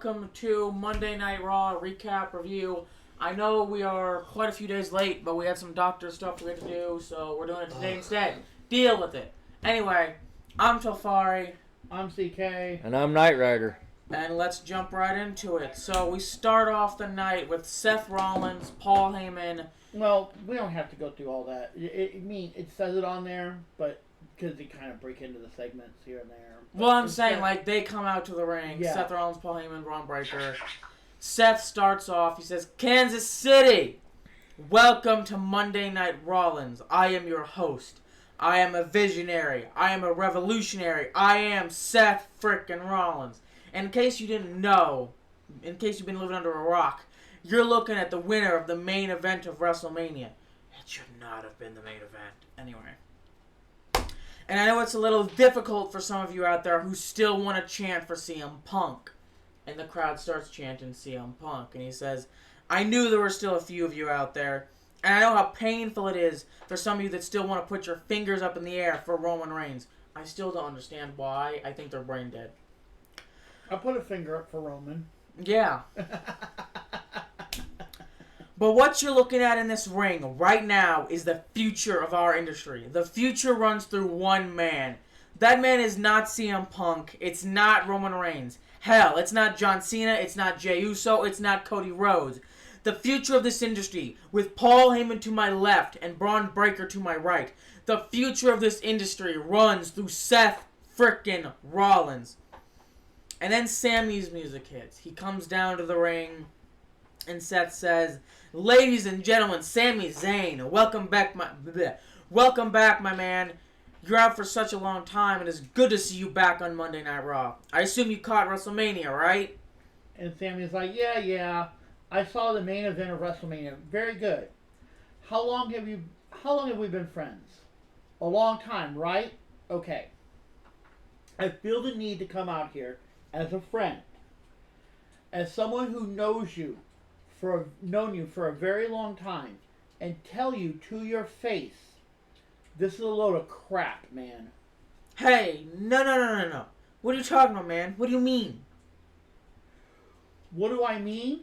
Welcome to Monday Night Raw recap review. I know we are quite a few days late, but we had some doctor stuff we had to do, so we're doing it today instead. Deal with it. Anyway, I'm Tofari. I'm CK. And I'm Knight Rider. And let's jump right into it. So we start off the night with Seth Rollins, Paul Heyman. Well, we don't have to go through all that. It says it on there, but because they kind of break into the segments here and there. Well, I'm saying, like, they come out to the ring. Yeah. Seth Rollins, Paul Heyman, Braun Breaker. Seth starts off. He says, Kansas City, welcome to Monday Night Rollins. I am your host. I am a visionary. I am a revolutionary. I am Seth frickin' Rollins. And in case you didn't know, in case you've been living under a rock, you're looking at the winner of the main event of WrestleMania. It should not have been the main event. Anyway. And I know it's a little difficult for some of you out there who still want to chant for CM Punk. And the crowd starts chanting CM Punk. And he says, I knew there were still a few of you out there. And I know how painful it is for some of you that still want to put your fingers up in the air for Roman Reigns. I still don't understand why. I think they're brain dead. I put a finger up for Roman. Yeah. But what you're looking at in this ring right now is the future of our industry. The future runs through one man. That man is not CM Punk. It's not Roman Reigns. Hell, it's not John Cena. It's not Jey Uso. It's not Cody Rhodes. The future of this industry, with Paul Heyman to my left and Braun Breaker to my right, the future of this industry runs through Seth frickin' Rollins. And then Sammy's music hits. He comes down to the ring, and Seth says, ladies and gentlemen, Sami Zayn, welcome back, my man. You're out for such a long time, and it's good to see you back on Monday Night Raw. I assume you caught WrestleMania, right? And Sammy's like, yeah. I saw the main event of WrestleMania. Very good. How long have we been friends? A long time, right? Okay. I feel the need to come out here as a friend, as someone who known you for a very long time, and tell you to your face, this is a load of crap, man. Hey, no. What are you talking about, man? What do you mean? What do I mean?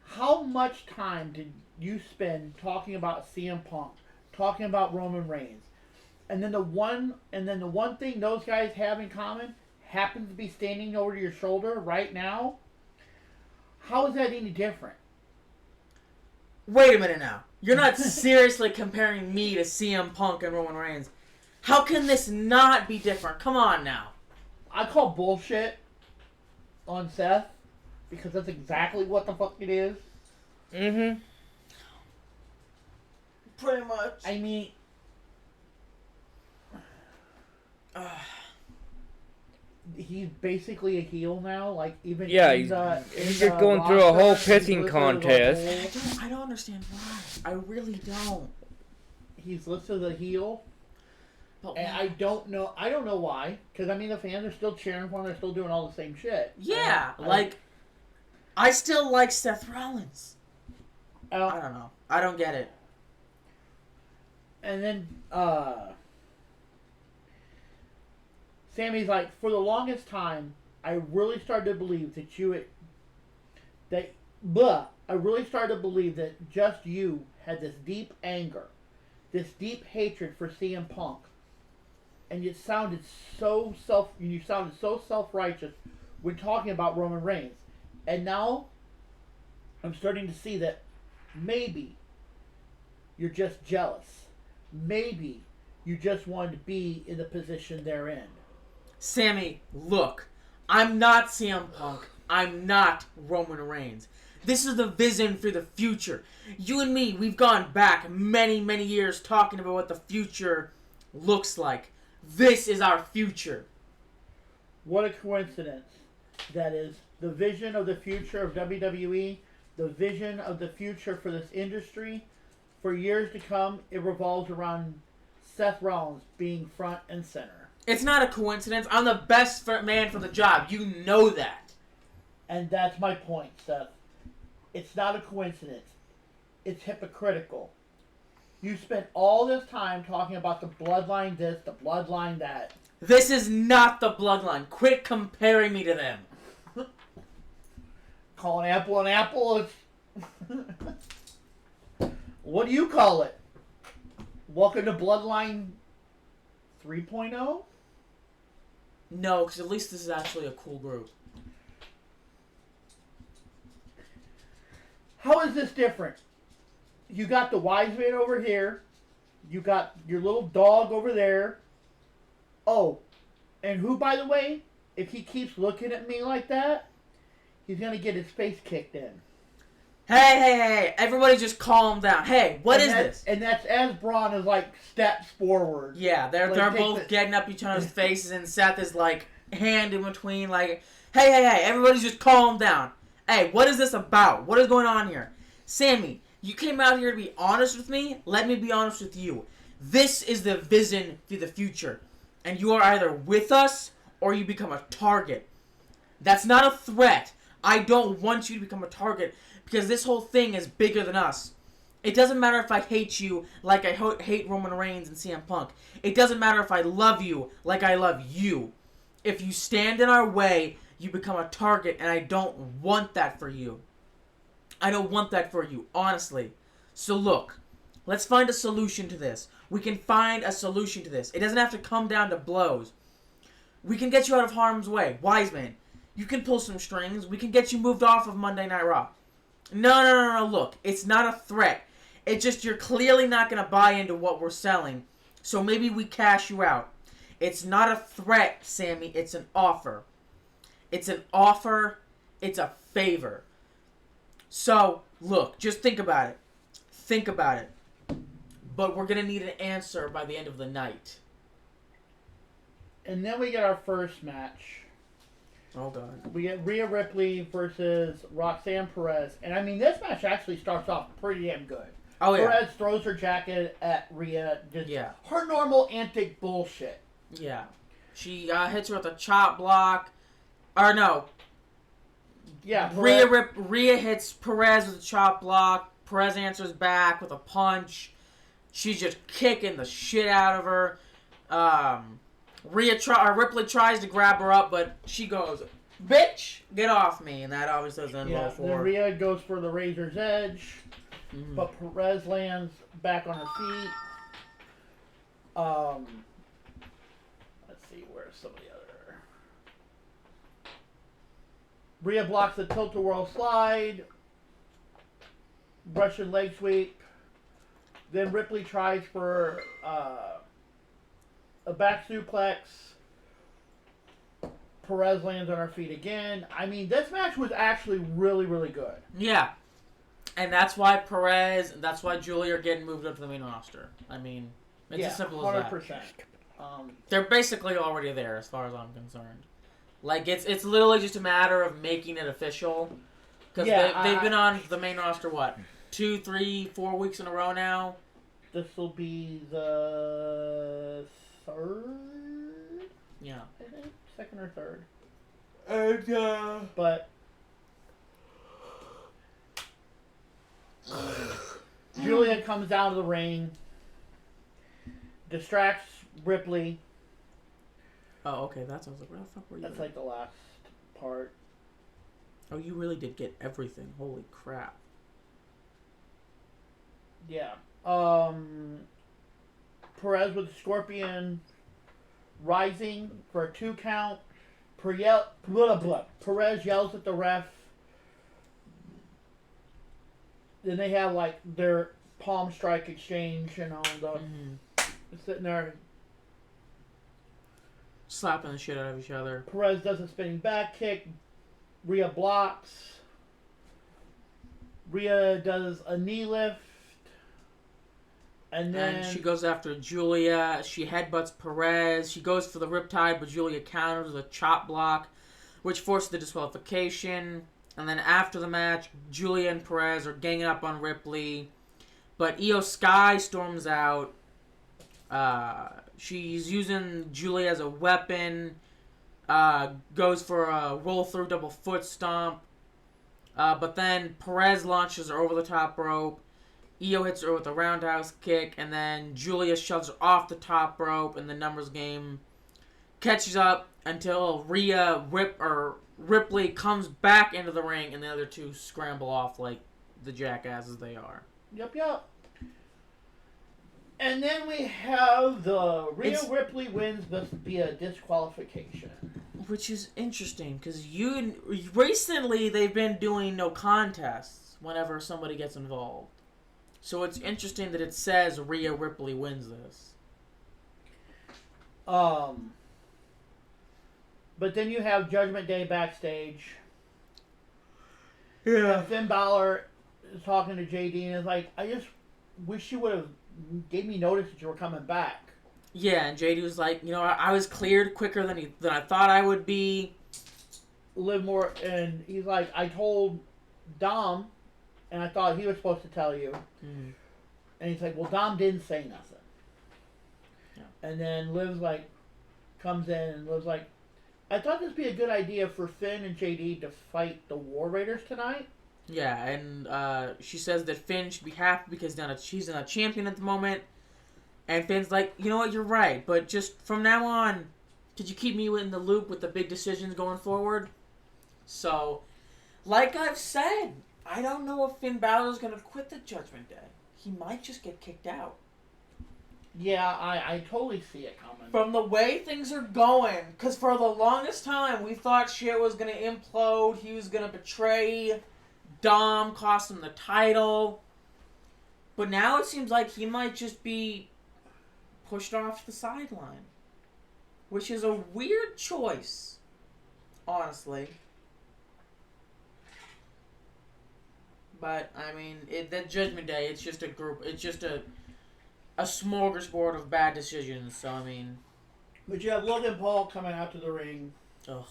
How much time did you spend talking about CM Punk, talking about Roman Reigns, and then the one thing those guys have in common happens to be standing over your shoulder right now? How is that any different? Wait a minute now. You're not seriously comparing me to CM Punk and Roman Reigns. How can this not be different? Come on now. I call bullshit on Seth because that's exactly what the fuck it is. Mm-hmm. Pretty much. I mean... he's basically a heel now. Like even he's just going through a whole pissing contest. I don't understand why. I really don't. He's listed as a heel, but and I don't know why. Because I mean, the fans are still cheering for him. They're still doing all the same shit. Yeah, I still like Seth Rollins. I don't know. I don't get it. And then Sammy's like, for the longest time, I really started to believe that just you had this deep anger, this deep hatred for CM Punk, and you sounded so self-righteous when talking about Roman Reigns. And now, I'm starting to see that maybe you're just jealous. Maybe you just wanted to be in the position they're in. Sammy, look, I'm not CM Punk. I'm not Roman Reigns. This is the vision for the future. You and me, we've gone back many, many years talking about what the future looks like. This is our future. What a coincidence that is. The vision of the future of WWE, the vision of the future for this industry. For years to come, it revolves around Seth Rollins being front and center. It's not a coincidence. I'm the best man for the job. You know that. And that's my point, Seth. It's not a coincidence. It's hypocritical. You spent all this time talking about the bloodline this, the bloodline that. This is not the bloodline. Quit comparing me to them. call an apple an apple. It's what do you call it? Welcome to Bloodline 3.0? No, because at least this is actually a cool group. How is this different? You got the wise man over here. You got your little dog over there. Oh, and who, by the way, if he keeps looking at me like that, he's going to get his face kicked in. Hey, everybody just calm down. Hey, what is this? And that's as Braun is like steps forward. Yeah, they're Like, both getting up each other's faces, and Seth is like hand in between, like, hey, everybody just calm down. Hey, what is this about? What is going on here? Sammy, you came out here to be honest with me. Let me be honest with you. This is the vision for the future, and you are either with us or you become a target. That's not a threat. I don't want you to become a target. Because this whole thing is bigger than us. It doesn't matter if I hate you like I hate Roman Reigns and CM Punk. It doesn't matter if I love you like I love you. If you stand in our way, you become a target, and I don't want that for you. I don't want that for you, honestly. So look, let's find a solution to this. We can find a solution to this. It doesn't have to come down to blows. We can get you out of harm's way. Wiseman, you can pull some strings. We can get you moved off of Monday Night Raw. No, look, it's not a threat. It's just you're clearly not going to buy into what we're selling, so maybe we cash you out. It's not a threat, Sammy, it's an offer. It's an offer, it's a favor. So, look, just think about it. Think about it. But we're going to need an answer by the end of the night. And then we get our first match. Oh, God. We get Rhea Ripley versus Roxanne Perez. And, I mean, this match actually starts off pretty damn good. Oh, yeah. Perez throws her jacket at Rhea. Just her normal antic bullshit. Yeah. She hits her with a chop block. Or, no. Yeah. Rhea hits Perez with a chop block. Perez answers back with a punch. She's just kicking the shit out of her. Ripley tries to grab her up, but she goes, "Bitch, get off me!" And that obviously doesn't end well for then her. Rhea goes for the Razor's Edge, but Perez lands back on her feet. Let's see, where's some of the other... Rhea blocks the tilt-a-whirl slide, Russian leg sweep. Then Ripley tries for a back suplex. Perez lands on her feet again. I mean, this match was actually really, really good. Yeah. And that's why Perez and that's why Julia are getting moved up to the main roster. I mean, it's as simple as 100%. that. They're basically already there as far as I'm concerned. Like, it's literally just a matter of making it official. Because they've been on the main roster, what, 2, 3, 4 weeks in a row now? This will be the third? Yeah. I think. Second or third. And, But Julia comes out of the ring, distracts Ripley. Oh, okay, that sounds like... Where the fuck were you? That's like the last part. Oh, you really did get everything. Holy crap. Yeah. Perez with the Scorpion rising for a 2 count. Perez yells at the ref. Then they have like their palm strike exchange and all the sitting there slapping the shit out of each other. Perez does a spinning back kick. Rhea blocks. Rhea does a knee lift. And then she goes after Julia. She headbutts Perez. She goes for the riptide, but Julia counters with a chop block, which forces the disqualification. And then after the match, Julia and Perez are ganging up on Ripley. But Io Sky storms out. She's using Julia as a weapon. Goes for a roll-through double foot stomp. But then Perez launches her over the top rope. Io hits her with a roundhouse kick, and then Julia shoves her off the top rope, and the numbers game catches up. until Ripley comes back into the ring, and the other two scramble off like the jackasses they are. Yep. And then we have the Rhea Ripley wins via disqualification. Which is interesting, because recently they've been doing no contests whenever somebody gets involved. So it's interesting that it says Rhea Ripley wins this. But then you have Judgment Day backstage. Yeah. And Finn Balor is talking to JD and is like, I just wish you would have gave me notice that you were coming back. Yeah, and JD was like, I was cleared quicker than I thought I would be. Liv more, and he's like, I told Dom, and I thought he was supposed to tell you. Mm-hmm. And he's like, well, Dom didn't say nothing. Yeah. And then Liv's like, comes in and Liv's like, I thought this would be a good idea for Finn and JD to fight the War Raiders tonight. Yeah, and she says that Finn should be happy because she's not a champion at the moment. And Finn's like, you know what, you're right, but just from now on, could you keep me in the loop with the big decisions going forward? So, like I've said, I don't know if Finn Balor's going to quit the Judgment Day. He might just get kicked out. Yeah, I totally see it coming. From the way things are going, because for the longest time, we thought shit was going to implode, he was going to betray Dom, cost him the title. But now it seems like he might just be pushed off the sideline. Which is a weird choice, honestly. But, I mean, that Judgment Day, it's just a group, it's just a smorgasbord of bad decisions, so, I mean... But you have Logan Paul coming out to the ring. Ugh.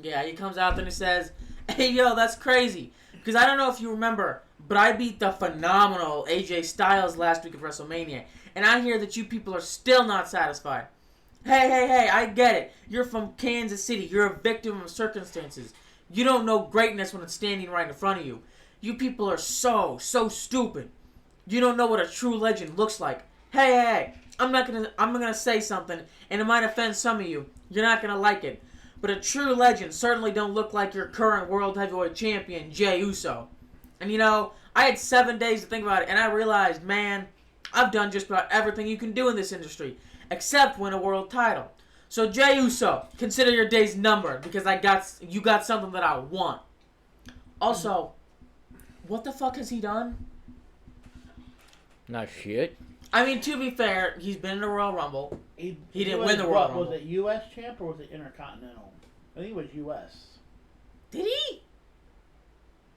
Yeah, he comes out there and he says, hey, yo, that's crazy. Because I don't know if you remember, but I beat the phenomenal AJ Styles last week at WrestleMania. And I hear that you people are still not satisfied. Hey, I get it. You're from Kansas City. You're a victim of circumstances. You don't know greatness when it's standing right in front of you. You people are so stupid. You don't know what a true legend looks like. Hey, I'm gonna say something, and it might offend some of you. You're not gonna like it. But a true legend certainly don't look like your current World Heavyweight Champion, Jey Uso. And I had 7 days to think about it, and I realized, man, I've done just about everything you can do in this industry, except win a world title. So Jey Uso, consider your days numbered, because you got something that I want. Also, what the fuck has he done? Not shit. I mean, to be fair, he's been in the Royal Rumble. He didn't win the Royal Rumble. Was it U.S. champ or was it Intercontinental? I think it was U.S. Did he?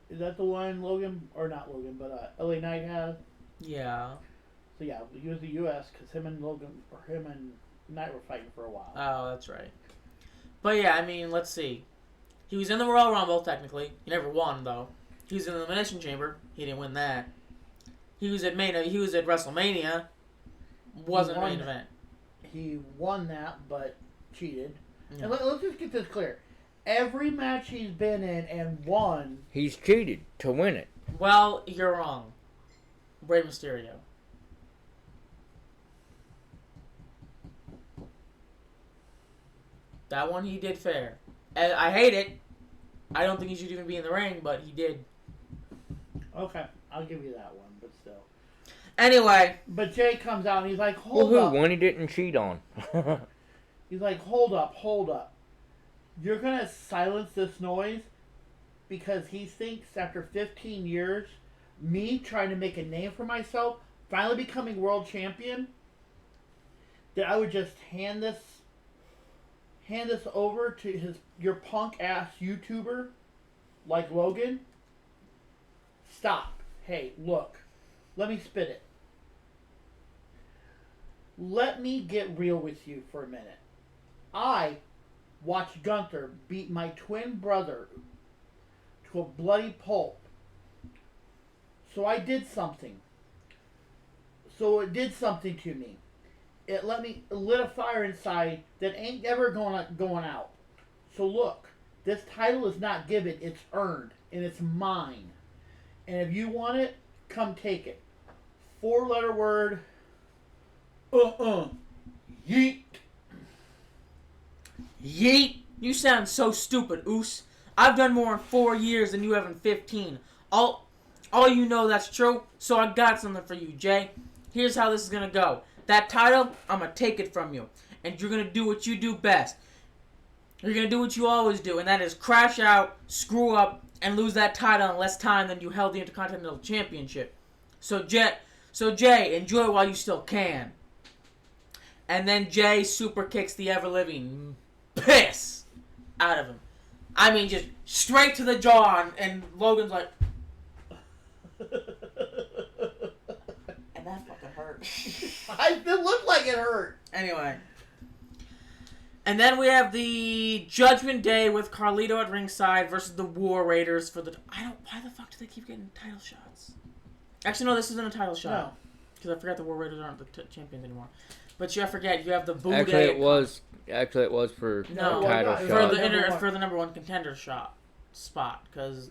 Is that the one Logan, or not Logan, but LA Knight had? Yeah. So yeah, he was the U.S. because him and Knight were fighting for a while. Oh, that's right. But yeah, I mean, let's see. He was in the Royal Rumble, technically. He never won, though. He was in the Elimination Chamber. He didn't win that. He was at WrestleMania. Wasn't main event. He won that, but cheated. Yeah. And let's just get this clear. Every match he's been in and won... He's cheated to win it. Well, you're wrong. Rey Mysterio. That one he did fair. And I hate it. I don't think he should even be in the ring, but he did. Okay, I'll give you that one, but still. Anyway. But Jay comes out and he's like, hold up. One he didn't cheat on. He's like, hold up. You're going to silence this noise because he thinks after 15 years, me trying to make a name for myself, finally becoming world champion, that I would just hand this over to your punk ass YouTuber like Logan. Stop. Hey, look. Let me spit it. Let me get real with you for a minute. I watched Gunther beat my twin brother to a bloody pulp. So I did something. So it did something to me. It lit a fire inside that ain't ever going out. So look, this title is not given, it's earned, and it's mine. And if you want it, come take it. 4-letter word. Yeet. Yeet! You sound so stupid, Oos. I've done more in 4 years than you have in 15. All you know that's true, so I got something for you, Jay. Here's how this is gonna go. That title, I'm gonna take it from you. And you're gonna do what you do best. You're gonna do what you always do, and that is crash out, screw up, and lose that title in less time than you held the Intercontinental Championship. So Jay, enjoy while you still can. And then Jay super kicks the ever-living piss out of him. I mean, just straight to the jaw, and Logan's like... and that fucking hurt. It looked like it hurt. Anyway. And then we have the Judgment Day with Carlito at ringside versus the War Raiders for the... Why the fuck do they keep getting title shots? Actually, no, this isn't a title shot. No. Because I forgot the War Raiders aren't the champions anymore. But I forget, you have the Boo Actually, Day. it was for No, title for shot. For the number one contender spot. Because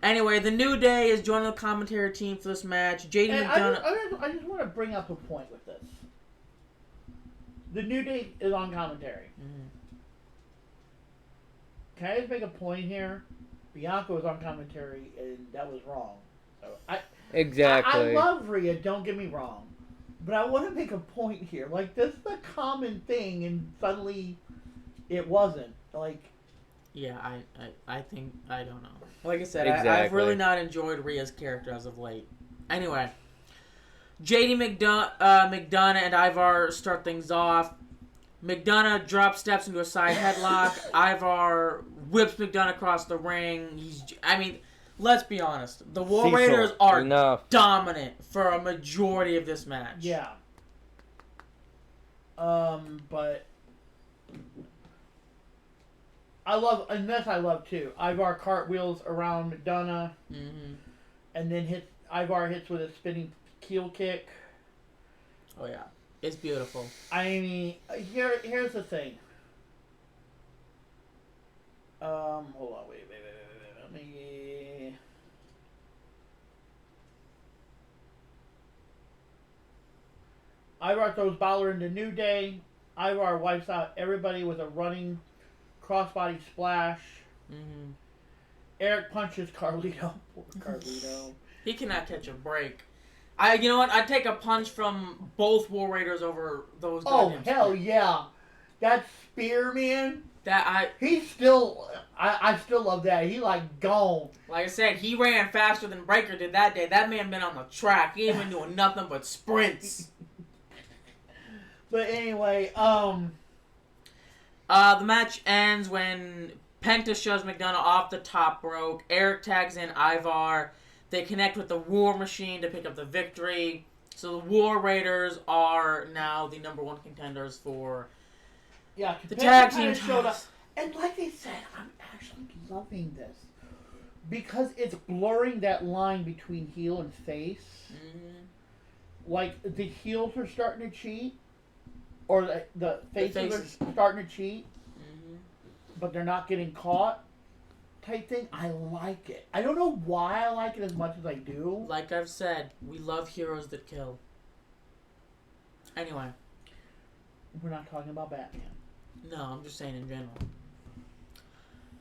Anyway, the New Day is joining the commentary team for this match. JD McDonough... I just want to bring up a point with this. The New Day is on commentary. Mm-hmm. Can I just make a point here? Bianca was on commentary, and that was wrong. So Exactly. I love Rhea, don't get me wrong. But I want to make a point here. Like, this is a common thing, and suddenly it wasn't. Like... Yeah, I think... I don't know. Like I said, Exactly. I've really not enjoyed Rhea's character as of late. Anyway... JD McDonough and Ivar start things off. McDonough steps into a side headlock. Ivar whips McDonough across the ring. Let's be honest. The War Raiders are dominant for a majority of this match. Yeah. But I love too. Ivar cartwheels around McDonough, and then Ivar hits with a spinning heel kick. Oh yeah, it's beautiful. I mean, here's the thing. Hold on, wait. Let me. Ivar throws Balor into New Day. Ivar wipes out everybody with a running crossbody splash. Eric punches Carlito. Poor Carlito. He cannot catch a break. You know what? I'd take a punch from both War Raiders over those. Oh hell yeah, that spear, man. He's still. I still love that. He gone. Like I said, he ran faster than Breaker did that day. That man been on the track. He ain't been doing nothing but sprints. But anyway, the match ends when Penta shoves McDonough off the top rope. Eric tags in Ivar. They connect with the War Machine to pick up the victory. So the War Raiders are now the number one contenders for the tag team titles. And like they said, I'm actually loving this. Because it's blurring that line between heel and face. Like, the heels are starting to cheat. Or the faces are starting to cheat. But they're not getting caught. Type thing. I like it. I don't know why I like it as much as I do. Like I've said, we love heroes that kill. Anyway. We're not talking about Batman. No, I'm just saying in general.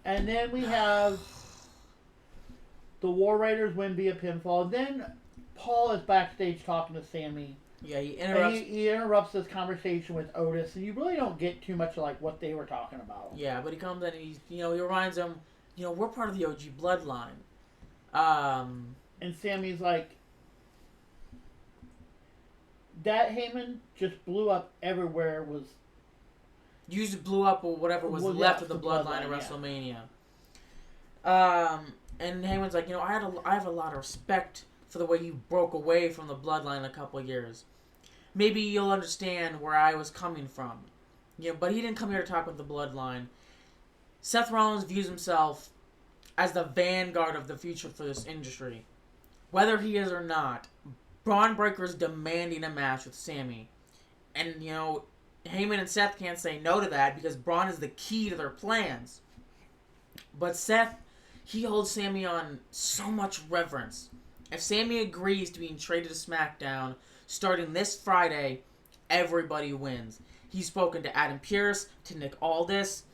And then we have the War Raiders win via pinfall. Then Paul is backstage talking to Sammy. Yeah, he interrupts. He interrupts this conversation with Otis, and you really don't get too much like what they were talking about. Yeah, but he comes in and he reminds him, we're part of the OG bloodline. And Sammy's like, that Heyman just blew up everywhere. You just blew up or whatever was left of the bloodline at WrestleMania. And Heyman's like, I have a lot of respect for the way you broke away from the bloodline in a couple of years. Maybe you'll understand where I was coming from. But he didn't come here to talk about the bloodline. Seth Rollins views himself as the vanguard of the future for this industry. Whether he is or not, Braun Breaker's demanding a match with Sammy. And, Heyman and Seth can't say no to that because Braun is the key to their plans. But Seth, he holds Sammy on so much reverence. If Sammy agrees to being traded to SmackDown starting this Friday, everybody wins. He's spoken to Adam Pearce, to Nick Aldis,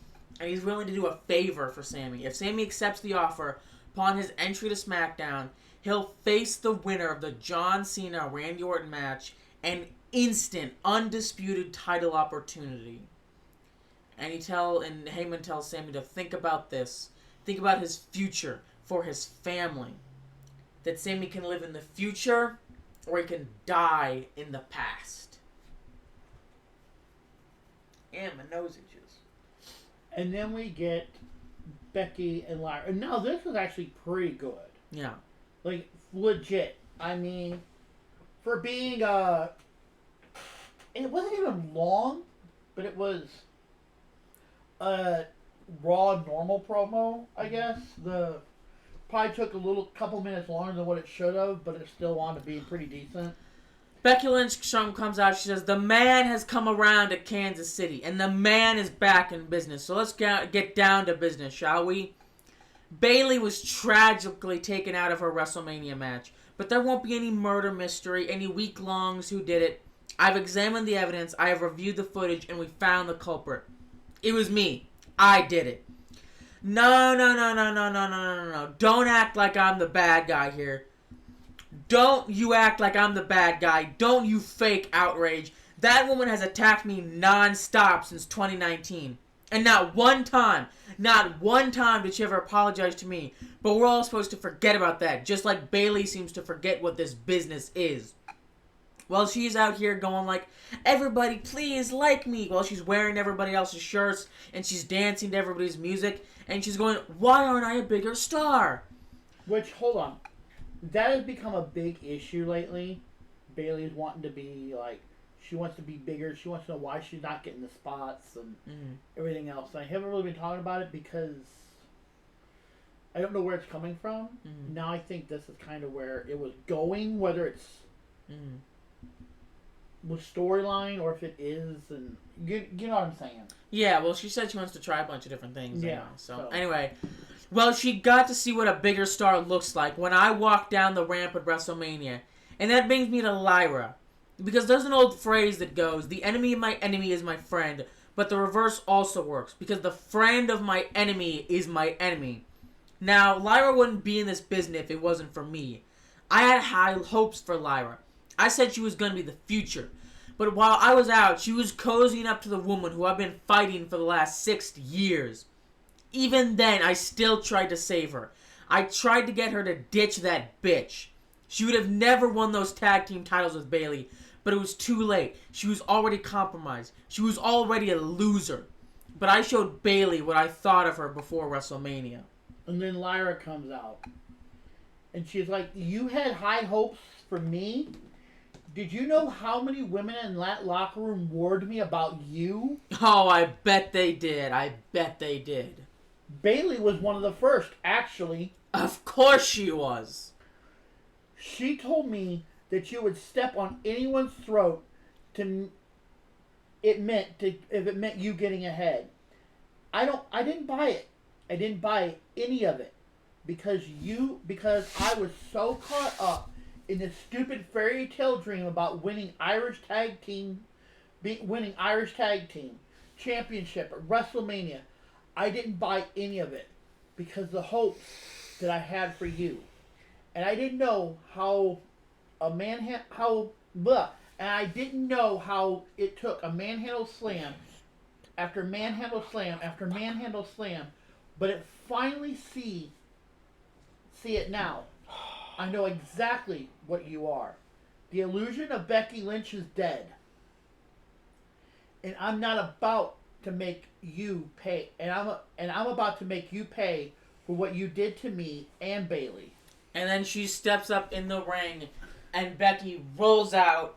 and he's willing to do a favor for Sammy. If Sammy accepts the offer upon his entry to SmackDown, he'll face the winner of the John Cena-Randy Orton match, an instant, undisputed title opportunity. And Heyman tells Sammy to think about this. Think about his future for his family. That Sammy can live in the future, or he can die in the past. And my nose itches. And then we get Becky and Lyra. And now this is actually pretty good. Yeah. Like, legit. I mean, for being, it wasn't even long, but it was a Raw normal promo, I guess. Probably took a couple minutes longer than what it should have, but it still wound up being pretty decent. Becky Lynch comes out. She says, the man has come around to Kansas City, and the man is back in business. So let's get down to business, shall we? Bayley was tragically taken out of her WrestleMania match, but there won't be any murder mystery, any week-longs who did it. I've examined the evidence, I have reviewed the footage, and we found the culprit. It was me. I did it. No. Don't act like I'm the bad guy here. Don't you act like I'm the bad guy. Don't you fake outrage. That woman has attacked me non-stop since 2019. And not one time did she ever apologize to me. But we're all supposed to forget about that, just like Bayley seems to forget what this business is. Well, she's out here going like, everybody please like me, while she's wearing everybody else's shirts, and she's dancing to everybody's music, and she's going, why aren't I a bigger star? Which, hold on, that has become a big issue lately. Bayley's wanting to be like, she wants to be bigger, she wants to know why she's not getting the spots and everything else. And I haven't really been talking about it because I don't know where it's coming from. Now I think this is kind of where it was going, whether it's with storyline or if it is, and you know what I'm saying. Yeah, well, she said she wants to try a bunch of different things. Yeah. Anyway, so anyway, well, she got to see what a bigger star looks like when I walked down the ramp at WrestleMania. And that brings me to Lyra. Because there's an old phrase that goes, the enemy of my enemy is my friend. But the reverse also works. Because the friend of my enemy is my enemy. Now, Lyra wouldn't be in this business if it wasn't for me. I had high hopes for Lyra. I said she was going to be the future. But while I was out, she was cozying up to the woman who I've been fighting for the last 6 years. Even then, I still tried to save her. I tried to get her to ditch that bitch. She would have never won those tag team titles with Bayley, but it was too late. She was already compromised. She was already a loser. But I showed Bayley what I thought of her before WrestleMania. And then Lyra comes out. And she's like, you had high hopes for me? Did you know how many women in that locker room warned me about you? Oh, I bet they did. I bet they did. Bayley was one of the first, actually. Of course she was. She told me that you would step on anyone's throat if it meant you getting ahead. I didn't buy it. I didn't buy any of it because I was so caught up in this stupid fairy tale dream about winning Irish tag team championship at WrestleMania. I didn't buy any of it because the hopes that I had for you, and I didn't know how and I didn't know how it took a manhandle slam after manhandle slam after manhandle slam, but it finally see it now. I know exactly what you are. The illusion of Becky Lynch is dead. And I'm not about to make you pay. And I'm about to make you pay for what you did to me and Bayley. And then she steps up in the ring, and Becky rolls out,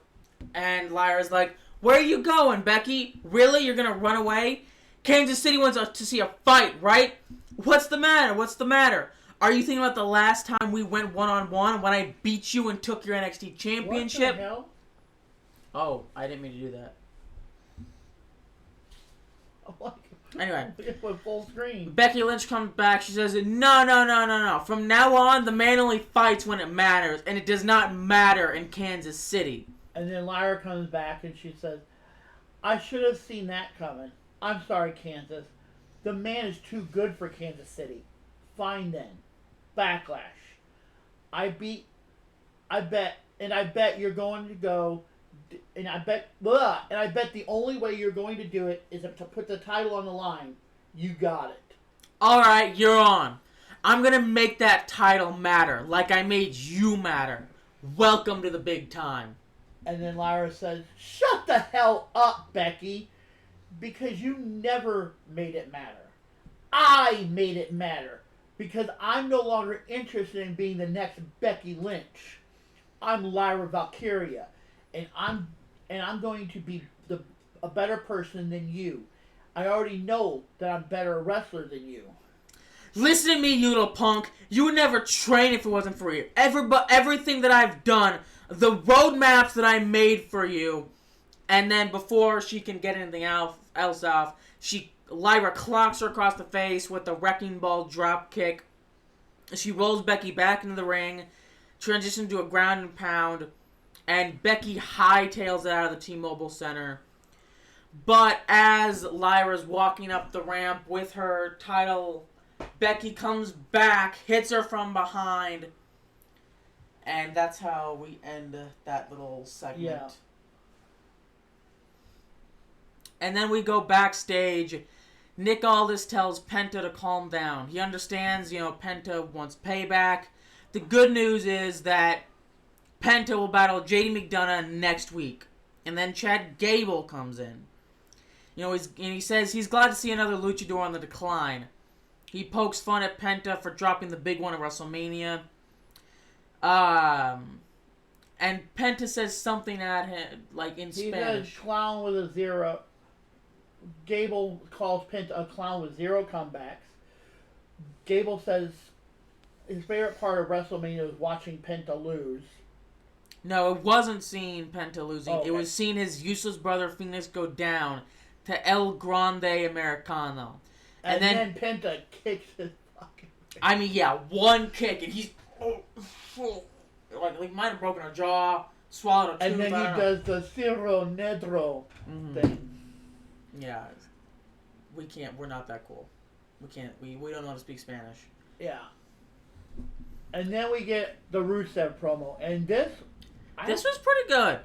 and Lyra's like, where are you going, Becky? Really? You're going to run away? Kansas City wants to see a fight, right? What's the matter? What's the matter? Are you thinking about the last time we went one-on-one when I beat you and took your NXT championship? What the hell? Oh, I didn't mean to do that. Anyway. It went full screen. Becky Lynch comes back. She says, no. From now on, the man only fights when it matters, and it does not matter in Kansas City. And then Lyra comes back and she says, I should have seen that coming. I'm sorry, Kansas. The man is too good for Kansas City. Fine then. Backlash. I bet you're going to go, and I bet the only way you're going to do it is to put the title on the line. You got it. Alright, you're on. I'm gonna make that title matter, like I made you matter. Welcome to the big time. And then Lyra says, shut the hell up, Becky, because you never made it matter. I made it matter, because I'm no longer interested in being the next Becky Lynch. I'm Lyra Valkyria, and I'm going to be a better person than you. I already know that I'm better a wrestler than you. Listen to me, you little punk. You would never train if it wasn't for you. Everything that I've done, the roadmaps that I made for you, and then before she can get anything else off, Lyra clocks her across the face with the wrecking ball drop kick. She rolls Becky back into the ring, transitions to a ground and pound, and Becky hightails it out of the T-Mobile Center. But as Lyra's walking up the ramp with her title, Becky comes back, hits her from behind, and that's how we end that little segment. Yeah. And then we go backstage. Nick Aldis tells Penta to calm down. He understands, Penta wants payback. The good news is that Penta will battle JD McDonough next week. And then Chad Gable comes in. He says he's glad to see another luchador on the decline. He pokes fun at Penta for dropping the big one at WrestleMania. And Penta says something at him, like in Spanish. He's a clown with a zero. Gable calls Penta a clown with zero comebacks. Gable says his favorite part of WrestleMania was watching Penta lose. No, it wasn't seeing Penta losing. Okay. It was seeing his useless brother Phoenix go down to El Grande Americano. And then Penta kicks his fucking face. I mean, yeah, one kick, and he's... like might have broken her jaw, swallowed a tooth. And then he does the Ciro Negro thing. Yeah. We're not that cool. We don't know how to speak Spanish. Yeah. And then we get the Rusev promo. And this was pretty good.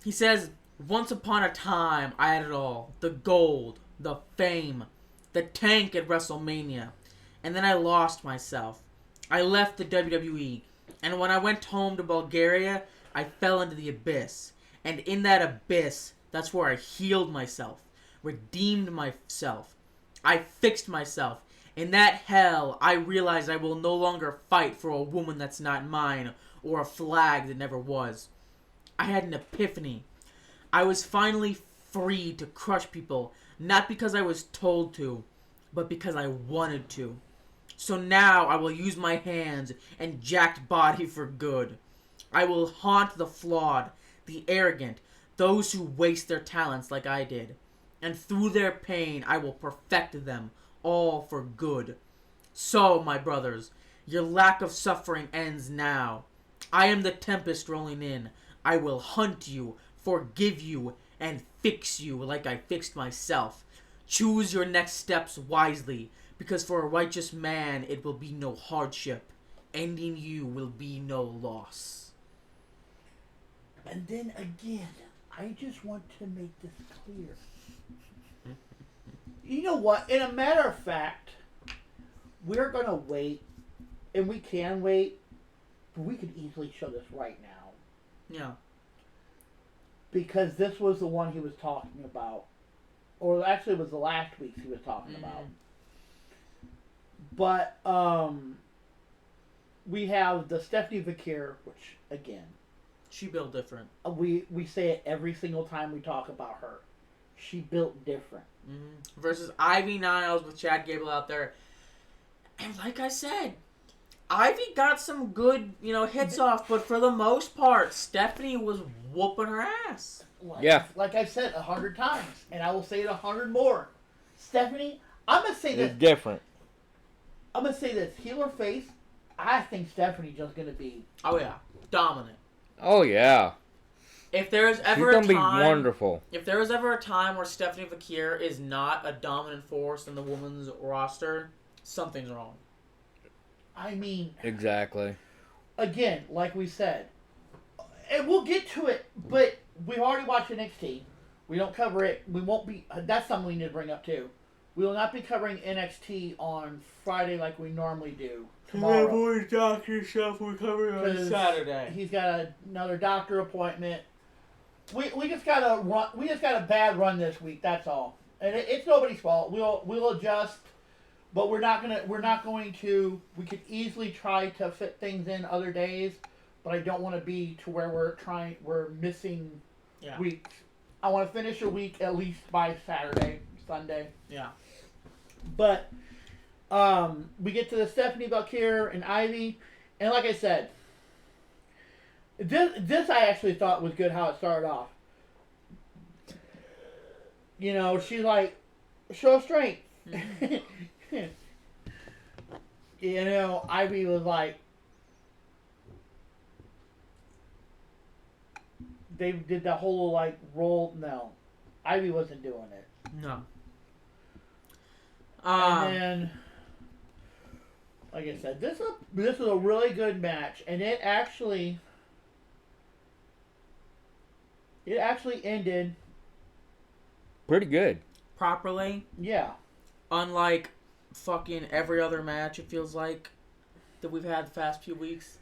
He says, once upon a time, I had it all. The gold, the fame, the tank at WrestleMania. And then I lost myself. I left the WWE. And when I went home to Bulgaria, I fell into the abyss. And in that abyss, that's where I healed myself, redeemed myself. I fixed myself. In that hell, I realized I will no longer fight for a woman that's not mine or a flag that never was. I had an epiphany. I was finally free to crush people, not because I was told to, but because I wanted to. So now I will use my hands and jacked body for good. I will haunt the flawed, the arrogant, those who waste their talents like I did. And through their pain, I will perfect them, all for good. So, my brothers, your lack of suffering ends now. I am the tempest rolling in. I will hunt you, forgive you, and fix you like I fixed myself. Choose your next steps wisely, because for a righteous man it will be no hardship. Ending you will be no loss. And then again, I just want to make this clear. You know what? In a matter of fact, we're going to wait, and we can wait, but we could easily show this right now. Yeah. Because this was the one he was talking about. Or actually, it was the last week's he was talking about. But, we have the Stephanie Vakir, which, again... She built different. We say it every single time we talk about her. She built different. Versus Ivy Niles with Chad Gable out there. And like I said, Ivy got some good, hits off, but for the most part, Stephanie was whooping her ass. Like I said 100 times, and I will say it 100 more. Stephanie, I'm going to say this. It's different. I'm going to say this. Heel or face, I think Stephanie's just going to be... Oh, yeah. Dominant. Oh, yeah. If there is She's ever gonna a be time, wonderful. if there is ever a time where Stephanie Fakir is not a dominant force in the women's roster, something's wrong. I mean, Exactly. again, like we said, and we'll get to it, but we've already watched NXT. We don't cover it. We won't be. That's something we need to bring up too. We will not be covering NXT on Friday like we normally do. Tomorrow. Boy, doctor stuff we're covering on Saturday. He's got another doctor appointment. We just got a run. We just got a bad run this week. That's all, and it's nobody's fault. We'll adjust, but we're not going to. We could easily try to fit things in other days, but I don't want to be to where we're missing weeks. I want to finish a week at least by Saturday, Sunday. Yeah. But we get to the Stephanie Fakir and Ivy, and like I said, this I actually thought was good how it started off. You know, she's like, show strength. Mm-hmm. You know, Ivy was like, they did that whole like roll. No, Ivy wasn't doing it. No. And then, like I said, this was a really good match, and it actually ended Pretty good. properly. Yeah. Unlike fucking every other match, it feels like that we've had the past few weeks.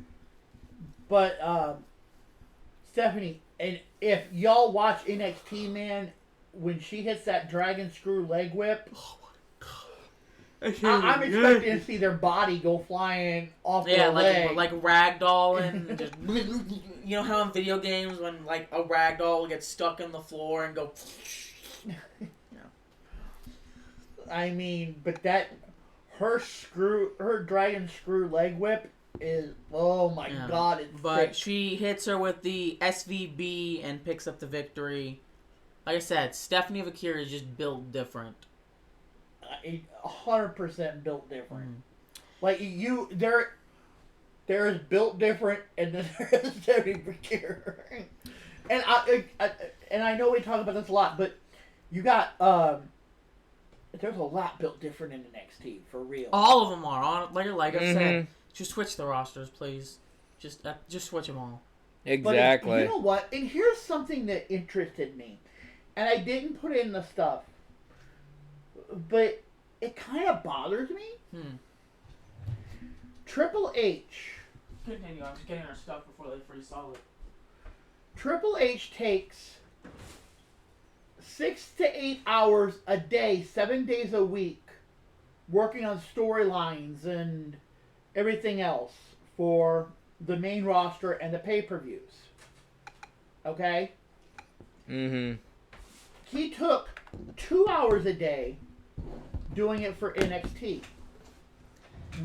But Stephanie, and if y'all watch NXT, man, when she hits that dragon screw leg whip. Oh my god! I'm expecting to see their body go flying off their leg. like ragdolling, and just you know how in video games when like a ragdoll gets stuck in the floor and go. I mean, but her dragon screw leg whip is my god! It's but sick. she hits her with the SVB and picks up the victory. Like I said, Stephanie Fakir is just built different. 100% built different. Like there is built different, and then there is Stephanie Fakir. And I know we talk about this a lot, but you got there's a lot built different in NXT for real. All of them are like I said. Just switch the rosters, please. Just switch them all. Exactly. But you know what? And here's something that interested me, and I didn't put it in the stuff, but it kind of bothers me. Triple H. Continue. I'm just getting our stuff before they freeze solid. Triple H takes 6 to 8 hours a day, 7 days a week, working on storylines and everything else for the main roster and the pay-per-views. Okay? He took 2 hours a day doing it for NXT.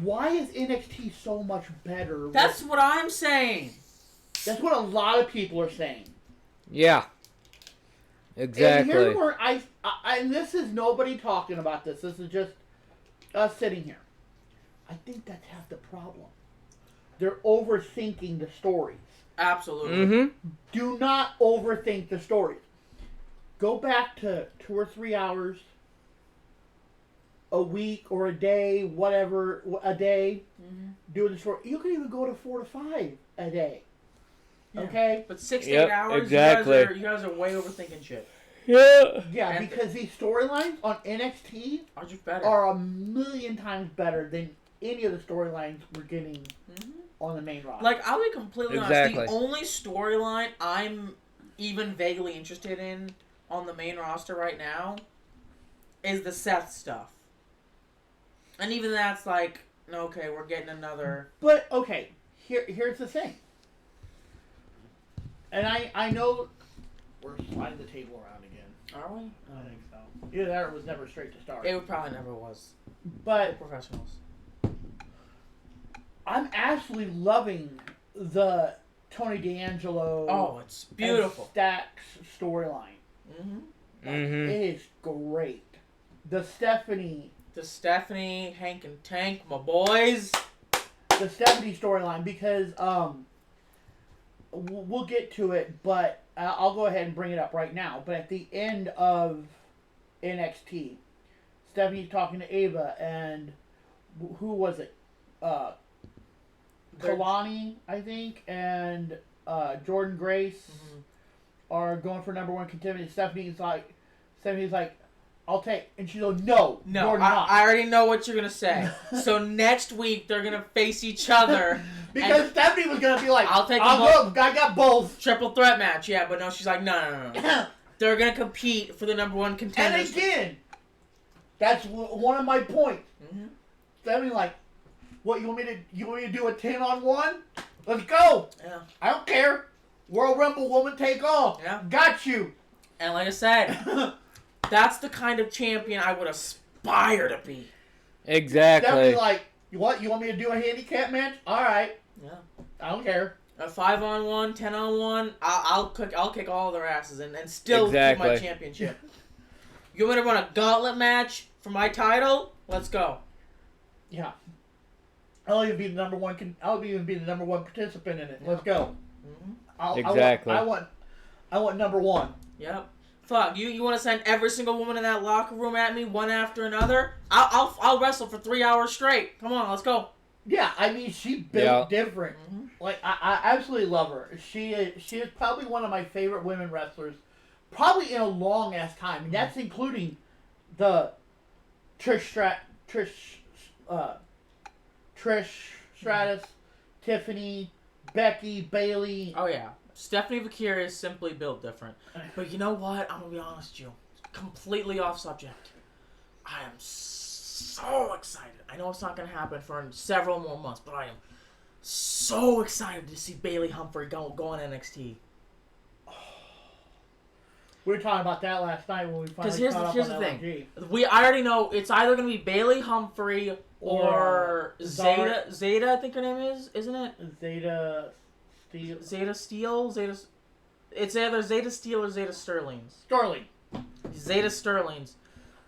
Why is NXT so much better? That's what I'm saying. That's what a lot of people are saying. Yeah. Exactly. And here's where and this is nobody talking about this. This is just us sitting here. I think that's half the problem. They're overthinking the stories. Absolutely. Do not overthink the stories. Go back to 2 or 3 hours a week or a day, whatever, a day, doing the story. You can even go to 4 to 5 a day. Yeah. Okay? But 6 to 8 hours, exactly. you guys are way overthinking shit. Yeah. Yeah, And because these storylines on NXT are just better. are 1,000,000 times better than any of the storylines we're getting on the main roster. Like, I'll be completely Exactly. honest. The only storyline I'm even vaguely interested in on the main roster right now is the Seth stuff. And even that's like, okay, we're getting another... But, okay, here's the thing. And I know we're sliding the table around again. Are we? I think so. Either that or it was never straight to start. It probably never was. But We're professionals. I'm absolutely loving the Tony D'Angelo Oh, it's beautiful. and Stacks storyline. Mhm. It is great. The Stephanie Hank and Tank, my boys. the Stephanie storyline, because we'll get to it, but I'll go ahead and bring it up right now. But at the end of NXT, Stephanie's talking to Ava, and who was it? Kalani, I think, and Jordan Grace are going for number one contender. Stephanie's like, I'll take, and she's like, no, I already know what you're gonna say. So next week they're gonna face each other because Stephanie was gonna be like, I got both. Triple threat match, yeah, but no, she's like, no. They're gonna compete for the number one contender. And again, that's one of my points. Stephanie like, what you want me to do a 10-on-1? Let's go. Yeah. I don't care. World Rumble woman take all. Yeah. Got you. And like I said. That's the kind of champion I would aspire to be. Exactly. Definitely like, what? You want me to do a handicap match? All right. Yeah. I don't care. A 5-on-1, 10-on-1, I'll kick all their asses and still keep my championship. You want me to run a gauntlet match for my title? Let's go. Yeah. I'll even be the number one. I'll even be the number one participant in it. Let's go. Exactly. I want number one. Yep. Fuck, you want to send every single woman in that locker room at me, one after another? I'll wrestle for 3 hours straight. Come on, let's go. Yeah, I mean, she built different. Like, I absolutely love her. She is probably one of my favorite women wrestlers, probably in a long-ass time. And that's including the Trish Stratus, Tiffany, Becky, Bailey. Oh, yeah. Stephanie Vaquer is simply built different. But you know what? I'm going to be honest with you. Completely off subject. I am so excited. I know it's not going to happen for several more months, but I am so excited to see Bailey Humphrey go on NXT. We were talking about that last night when we finally caught up on the thing. I already know it's either going to be Bailey Humphrey or Zeta. Zeta, I think her name is, isn't it? Zeta Steel. It's either Zeta Steel or Zeta Sterling. Zeta Sterling's.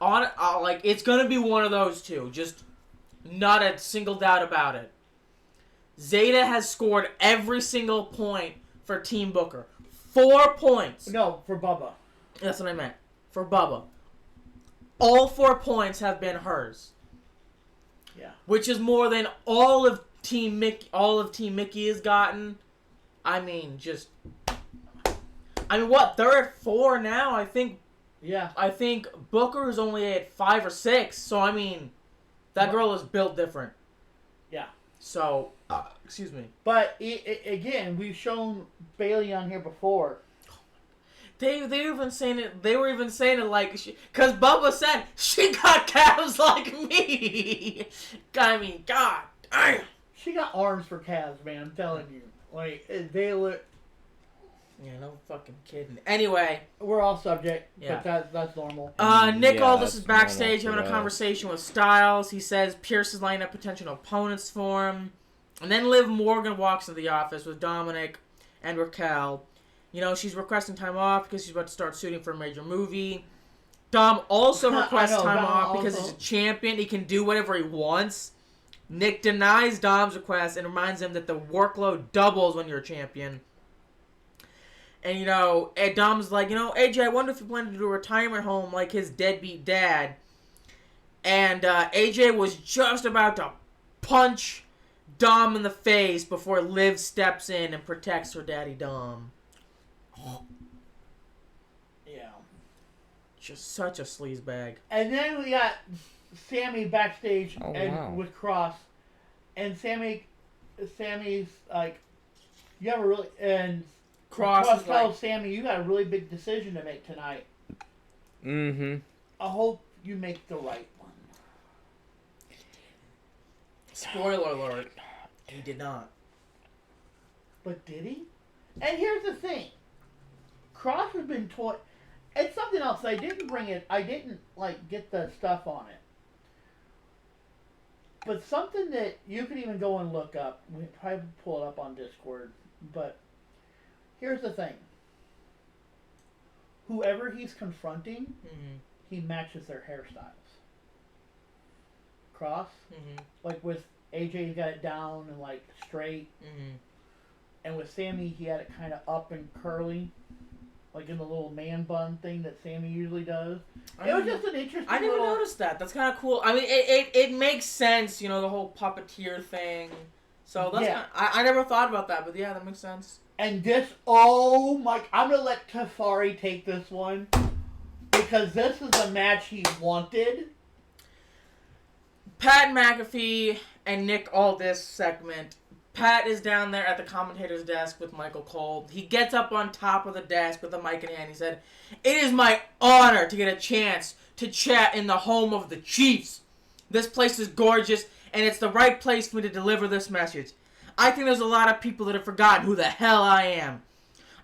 It's gonna be one of those two. Just not a single doubt about it. Zeta has scored every single point for Team Booker. 4 points. No, for Bubba. That's what I meant. For Bubba. All 4 points have been hers. Yeah. Which is more than all of Team Mickey has gotten. I mean, what? They're at 4 now, I think. Yeah. I think Booker is only at 5 or 6. So, I mean, that girl is built different. Yeah. So, excuse me. But, again, we've shown Bailey on here before. They were even saying it like, because Bubba said, she got calves like me. I mean, God damn. She got arms for calves, man, I'm telling you. Like, they look... Yeah, no fucking kidding. Anyway. We're all subject, but that's normal. Nick Aldis is backstage having a conversation with Styles. He says Pierce is lining up potential opponents for him. And then Liv Morgan walks into the office with Dominic and Raquel. You know, she's requesting time off because she's about to start shooting for a major movie. Dom also requests time off because he's a champion. He can do whatever he wants. Nick denies Dom's request and reminds him that the workload doubles when you're a champion. And, you know, Dom's like, AJ, I wonder if you plan to do a retirement home like his deadbeat dad. And AJ was just about to punch Dom in the face before Liv steps in and protects her daddy Dom. Yeah. Just such a sleazebag. And then we got Sammy backstage with Cross. And Sammy's like, you have a really... And Cross tells Sammy, you got a really big decision to make tonight. Mm-hmm. I hope you make the right one. Spoiler alert. He did not. But did he? And here's the thing. Cross has been taught... It's something else. I didn't, get the stuff on it. But something that you can even go and look up. We can probably pull it up on Discord. But here's the thing. Whoever he's confronting, he matches their hairstyles. Cross? Like with AJ, he got it down and straight. And with Sammy, he had it kind of up and curly. like in the little man bun thing that Sammy usually does. It was just an interesting. I never noticed that. That's kind of cool. I mean, it makes sense, you know, the whole puppeteer thing. So that's I never thought about that, but yeah, that makes sense. And this, oh my, I'm gonna let Tafari take this one because this is the match he wanted. Pat McAfee and Nick Aldis segment. Pat is down there at the commentator's desk with Michael Cole. He gets up on top of the desk with a mic in hand. He said, "It is my honor to get a chance to chat in the home of the Chiefs. This place is gorgeous, and it's the right place for me to deliver this message. I think there's a lot of people that have forgotten who the hell I am.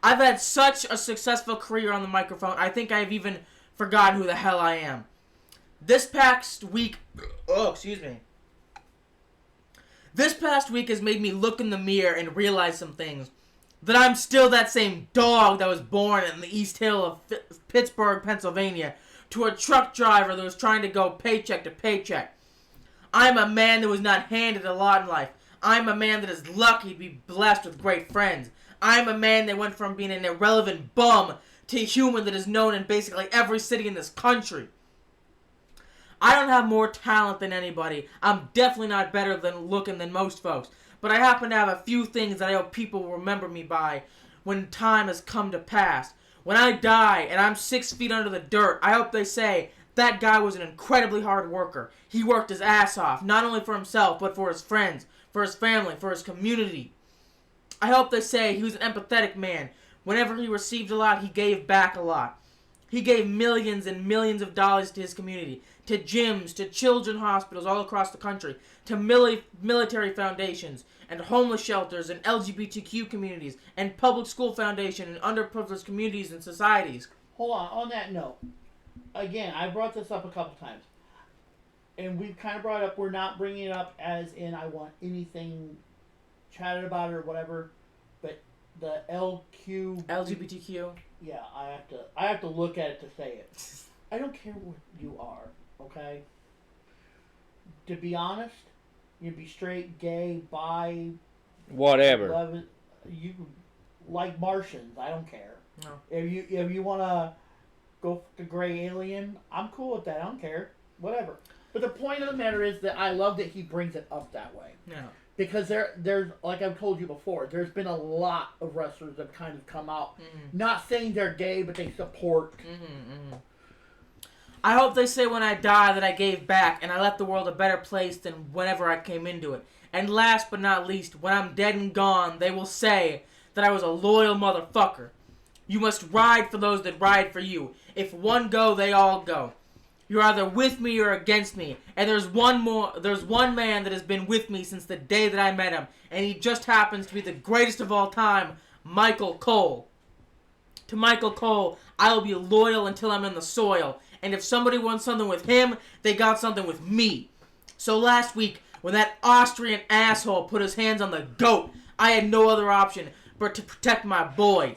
I've had such a successful career on the microphone, I think I've even forgotten who the hell I am. This past week has made me look in the mirror and realize some things. That I'm still that same dog that was born in the East Hill of Pittsburgh, Pennsylvania, to a truck driver that was trying to go paycheck to paycheck. I'm a man that was not handed a lot in life. I'm a man that is lucky to be blessed with great friends. I'm a man that went from being an irrelevant bum to a human that is known in basically every city in this country. I don't have more talent than anybody. I'm definitely not better than looking than most folks. But I happen to have a few things that I hope people will remember me by when time has come to pass. When I die and I'm 6 feet under the dirt, I hope they say, that guy was an incredibly hard worker. He worked his ass off, not only for himself, but for his friends, for his family, for his community. I hope they say he was an empathetic man. Whenever he received a lot, he gave back a lot. He gave millions and millions of dollars to his community, to gyms, to children's hospitals all across the country, to military foundations, and homeless shelters, and LGBTQ communities, and public school foundation, and underprivileged communities and societies. Hold on that note. Again, I brought this up a couple times. And we've kind of brought it up, we're not bringing it up as in I want anything chatted about it or whatever, but the LGBTQ. Yeah, I have to look at it to say it. I don't care what you are, okay? To be honest, you can be straight, gay, bi, whatever. You like Martians, I don't care. No. If you want to go the gray alien, I'm cool with that. I don't care. Whatever. But the point of the matter is that I love that he brings it up that way. Yeah. Because there's, like I've told you before, there's been a lot of wrestlers that kind of come out, not saying they're gay, but they support. I hope they say when I die that I gave back and I left the world a better place than whenever I came into it. And last but not least, when I'm dead and gone, they will say that I was a loyal motherfucker. You must ride for those that ride for you. If one go, they all go. You're either with me or against me. And there's one man that has been with me since the day that I met him. And he just happens to be the greatest of all time, Michael Cole. To Michael Cole, I will be loyal until I'm in the soil. And if somebody wants something with him, they got something with me. So last week, when that Austrian asshole put his hands on the goat, I had no other option but to protect my boy.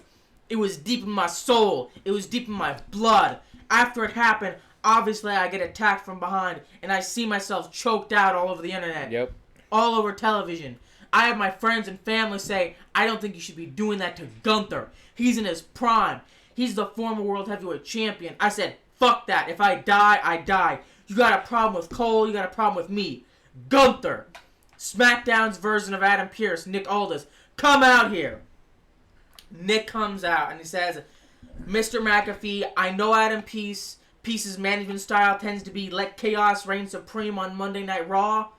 It was deep in my soul. It was deep in my blood. After it happened, obviously I get attacked from behind, and I see myself choked out all over the internet. Yep. All over television. I have my friends and family say, I don't think you should be doing that to Gunther. He's in his prime. He's the former world heavyweight champion. I said, fuck that. If I die, I die. You got a problem with Cole, you got a problem with me. Gunther. SmackDown's version of Adam Pearce, Nick Aldis. Come out here. Nick comes out and he says, Mr. McAfee, I know Adam Peace's management style tends to be let chaos reign supreme on Monday Night Raw,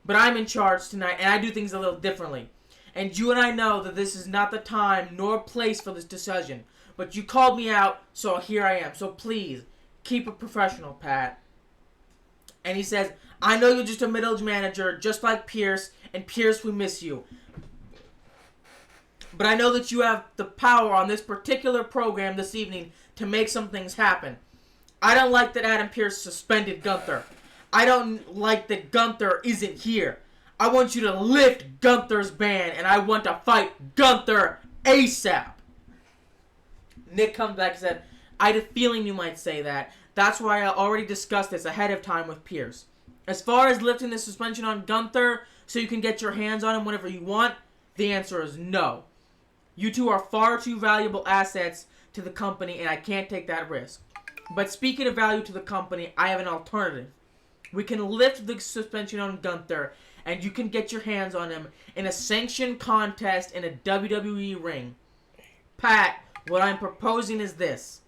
but I'm in charge tonight and I do things a little differently. And you and I know that this is not the time nor place for this decision, but you called me out, so here I am. So please, keep it professional, Pat. And he says, I know you're just a middle manager, just like Pierce, and Pierce, we miss you. But I know that you have the power on this particular program this evening to make some things happen. I don't like that Adam Pearce suspended Gunther. I don't like that Gunther isn't here. I want you to lift Gunther's ban, and I want to fight Gunther ASAP. Nick comes back and said, I had a feeling you might say that. That's why I already discussed this ahead of time with Pierce. As far as lifting the suspension on Gunther so you can get your hands on him whenever you want, the answer is no. You two are far too valuable assets to the company, and I can't take that risk. But speaking of value to the company, I have an alternative. We can lift the suspension on Gunther, and you can get your hands on him in a sanctioned contest in a WWE ring. Pat, what I'm proposing is this.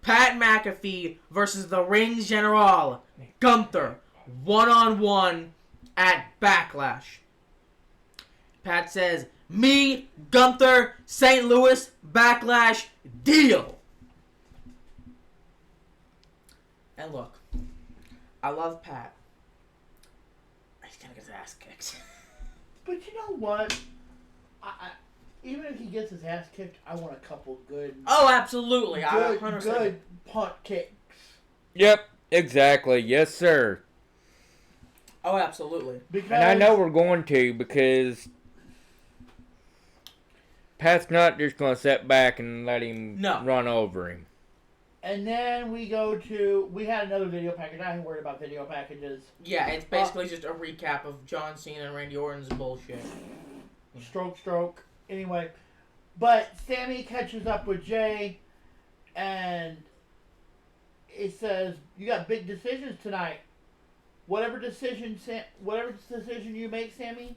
Pat McAfee versus the Ring General, Gunther, one-on-one at Backlash. Pat says, me, Gunther, St. Louis, Backlash, deal. And look, I love Pat. He's gonna get his ass kicked. But you know what? Even if he gets his ass kicked, I want a couple good. Oh, absolutely. Good punt kicks. Yep, exactly. Yes, sir. Oh, absolutely. And I know we're going to, because Pat's not just going to sit back and let him run over him. And then we had another video package. I ain't worried about video packages. Yeah, it's basically just a recap of John Cena and Randy Orton's bullshit. Stroke. Anyway, but Sammy catches up with Jay, and it says, you got big decisions tonight. Whatever decision you make, Sammy,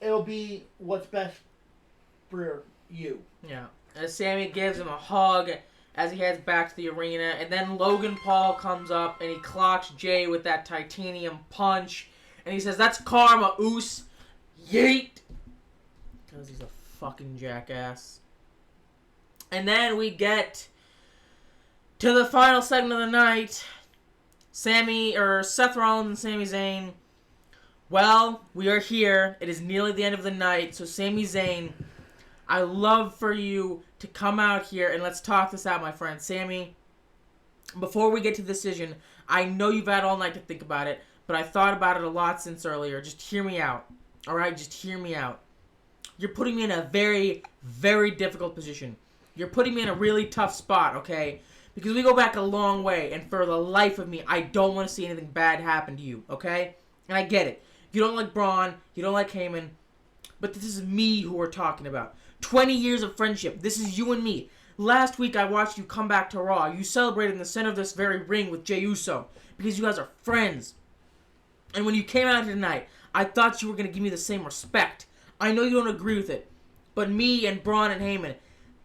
it'll be what's best for you. Yeah. As Sammy gives him a hug as he heads back to the arena. And then Logan Paul comes up and he clocks Jay with that titanium punch. And he says, that's karma, Oos. Yeet. Because he's a fucking jackass. And then we get to the final segment of the night. Seth Rollins and Sami Zayn. Well, we are here. It is nearly the end of the night. So Sami Zayn, I love for you to come out here and let's talk this out, my friend. Sammy, before we get to the decision, I know you've had all night to think about it, but I thought about it a lot since earlier. Just hear me out. Alright, just hear me out. You're putting me in a very, very difficult position. You're putting me in a really tough spot, okay? Because we go back a long way, and for the life of me, I don't want to see anything bad happen to you, okay? And I get it. You don't like Braun, you don't like Heyman, but this is me who we're talking about. 20 years of friendship. This is you and me. Last week, I watched you come back to Raw. You celebrated in the center of this very ring with Jey Uso, because you guys are friends. And when you came out here tonight, I thought you were going to give me the same respect. I know you don't agree with it, but me and Braun and Heyman,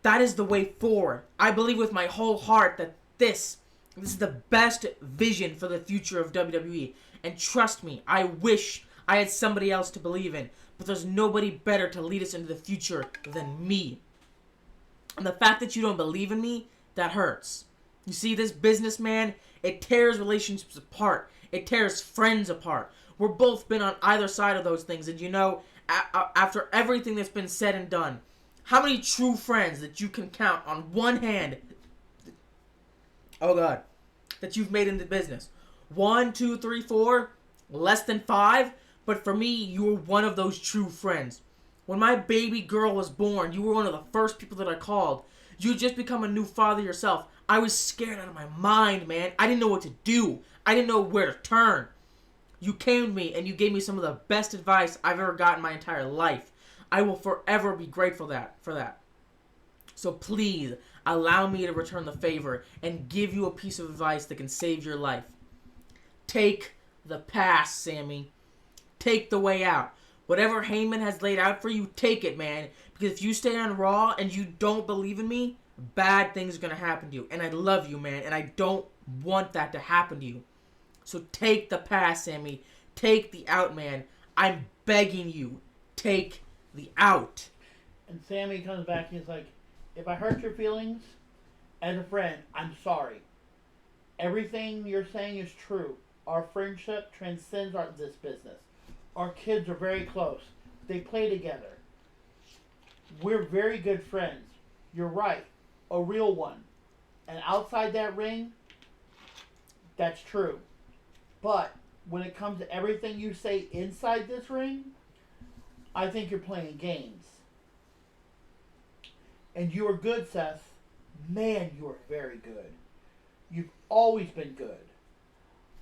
that is the way forward. I believe with my whole heart that this is the best vision for the future of WWE. And trust me, I wish I had somebody else to believe in, but there's nobody better to lead us into the future than me. And the fact that you don't believe in me, that hurts. You see, this businessman, it tears relationships apart. It tears friends apart. We're both been on either side of those things, and you know, after everything that's been said and done, how many true friends that you can count on one hand, oh God, that you've made in the business? 1, 2, 3, 4, less than 5, but for me, you were one of those true friends. When my baby girl was born, you were one of the first people that I called. You had just become a new father yourself. I was scared out of my mind, man. I didn't know what to do. I didn't know where to turn. You came to me and you gave me some of the best advice I've ever gotten in my entire life. I will forever be grateful for that. So please, allow me to return the favor and give you a piece of advice that can save your life. Take the pass, Sammy. Take the way out. Whatever Heyman has laid out for you, take it, man. Because if you stay on Raw and you don't believe in me, bad things are going to happen to you. And I love you, man. And I don't want that to happen to you. So take the pass, Sammy. Take the out, man. I'm begging you. Take the out. And Sammy comes back and he's like, if I hurt your feelings, as a friend, I'm sorry. Everything you're saying is true. Our friendship transcends this business. Our kids are very close. They play together. We're very good friends. You're right. A real one. And outside that ring, that's true. But when it comes to everything you say inside this ring, I think you're playing games. And you are good, Seth. Man, you are very good. You've always been good.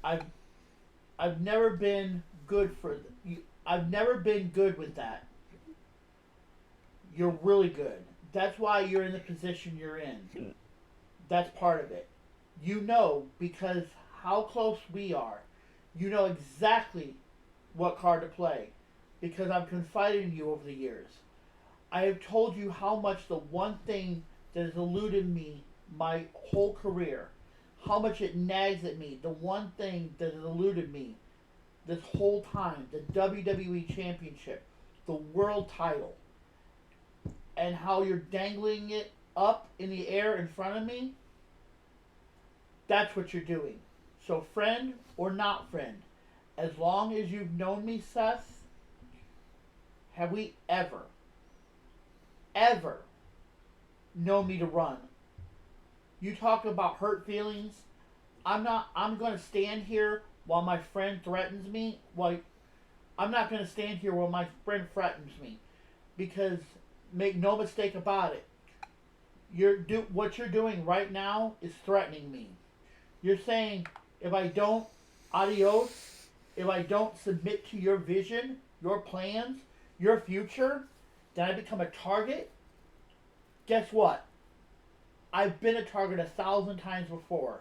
I've never been good for you. I've never been good with that. You're really good. That's why you're in the position you're in. That's part of it. You know, because how close we are. You know exactly what card to play. Because I've confided in you over the years. I have told you how much the one thing that has eluded me my whole career, how much it nags at me, the one thing that has eluded me this whole time, the WWE Championship, the world title, and how you're dangling it up in the air in front of me, that's what you're doing. So friend or not friend, as long as you've known me, Seth, have we ever known me to run? You talk about hurt feelings. I'm going to stand here while my friend threatens me. I'm not going to stand here while my friend threatens me. Because make no mistake about it. What you're doing right now is threatening me. You're saying, if I don't adios, if I don't submit to your vision, your plans, your future, then I become a target. Guess what? I've been a target 1,000 times before.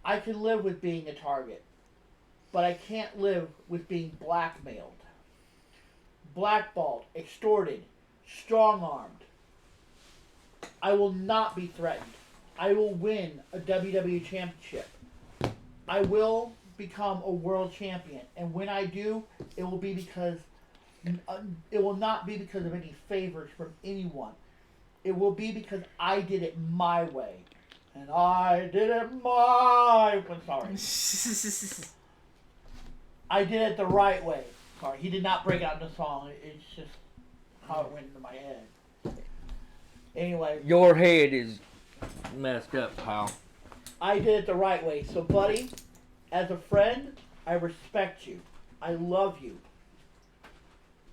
I can live with being a target, but I can't live with being blackmailed, blackballed, extorted, strong-armed. I will not be threatened. I will win a WWE Championship. I will become a world champion, and when I do, it will not be because of any favors from anyone. It will be because I did it my way. And I did it my way. Sorry. I did it the right way. Sorry, he did not break out in the song. It's just how it went into my head. Anyway. Your head is messed up, pal. I did it the right way. So, buddy, as a friend, I respect you. I love you.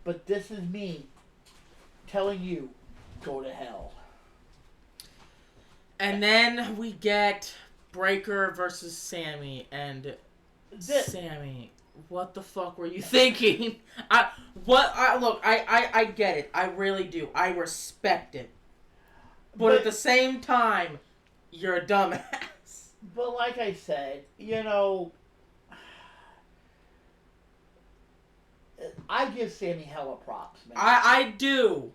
But this is me telling you, go to hell. And then we get Breakker versus Sammy, and Sammy, what the fuck were you thinking? Look, I get it. I really do. I respect it. But at the same time, you're a dumbass. But like I said, you know, I give Sammy hella props, man. I do.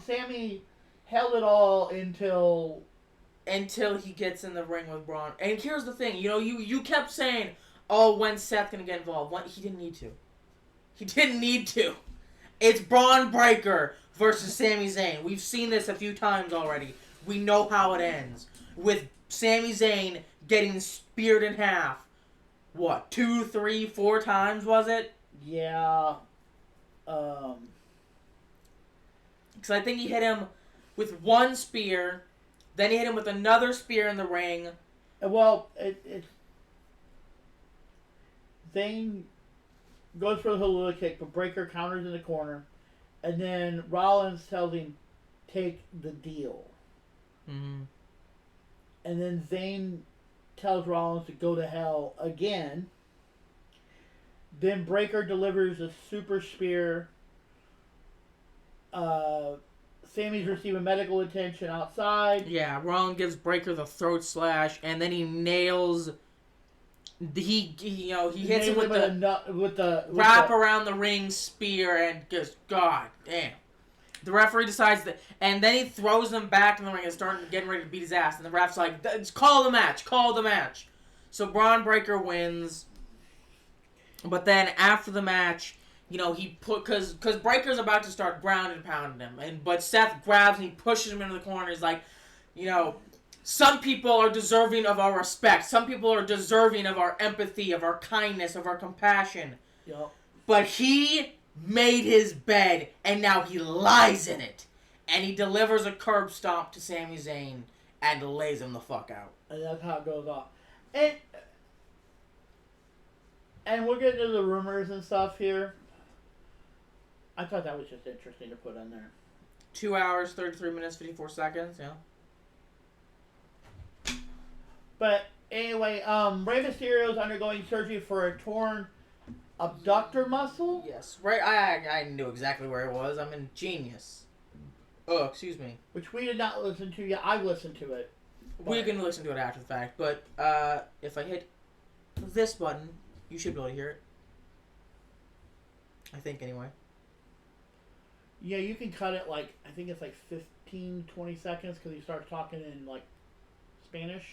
Sammy held it all until he gets in the ring with Braun. And here's the thing, you know, you kept saying, oh, when's Seth gonna get involved? He didn't need to. He didn't need to. It's Braun Breakker versus Sami Zayn. We've seen this a few times already. We know how it ends. With Sami Zayn getting speared in half. What, 2, 3, 4 times, was it? Yeah. Because I think he hit him with one spear, then he hit him with another spear in the ring. Well, Zayn goes for the hula kick, but Breakker counters in the corner, and then Rollins tells him, take the deal. Mm-hmm. And then Zayn tells Rollins to go to hell again. Then Breakker delivers a super spear. Sammy's receiving medical attention outside. Yeah, Rollins gives Breakker the throat slash, and then he nails. He hits him with the wrap around the ring spear, and just God damn. The referee decides that, and then he throws him back in the ring and getting ready to beat his ass. And the ref's like, "Call the match." So Braun Breakker wins. But then after the match, you know, because Breakker's about to start grounding and pounding him, but Seth grabs and he pushes him into the corner. He's like, you know, some people are deserving of our respect. Some people are deserving of our empathy, of our kindness, of our compassion. Yep. But he made his bed, and now he lies in it. And he delivers a curb stomp to Sami Zayn and lays him the fuck out. And that's how it goes off. And we'll get into the rumors and stuff here. I thought that was just interesting to put in there. 2 hours, 33 minutes, 54 seconds, yeah. But anyway, Rey Mysterio is undergoing surgery for a torn abductor muscle. Yes, right. I knew exactly where it was. I'm a genius. Oh, excuse me. Which we did not listen to yet. I've listened to it. We're going to listen to it after the fact, but if I hit this button, you should be able to hear it. I think, anyway. Yeah, you can cut it like, I think it's like 15, 20 seconds because he starts talking in like Spanish.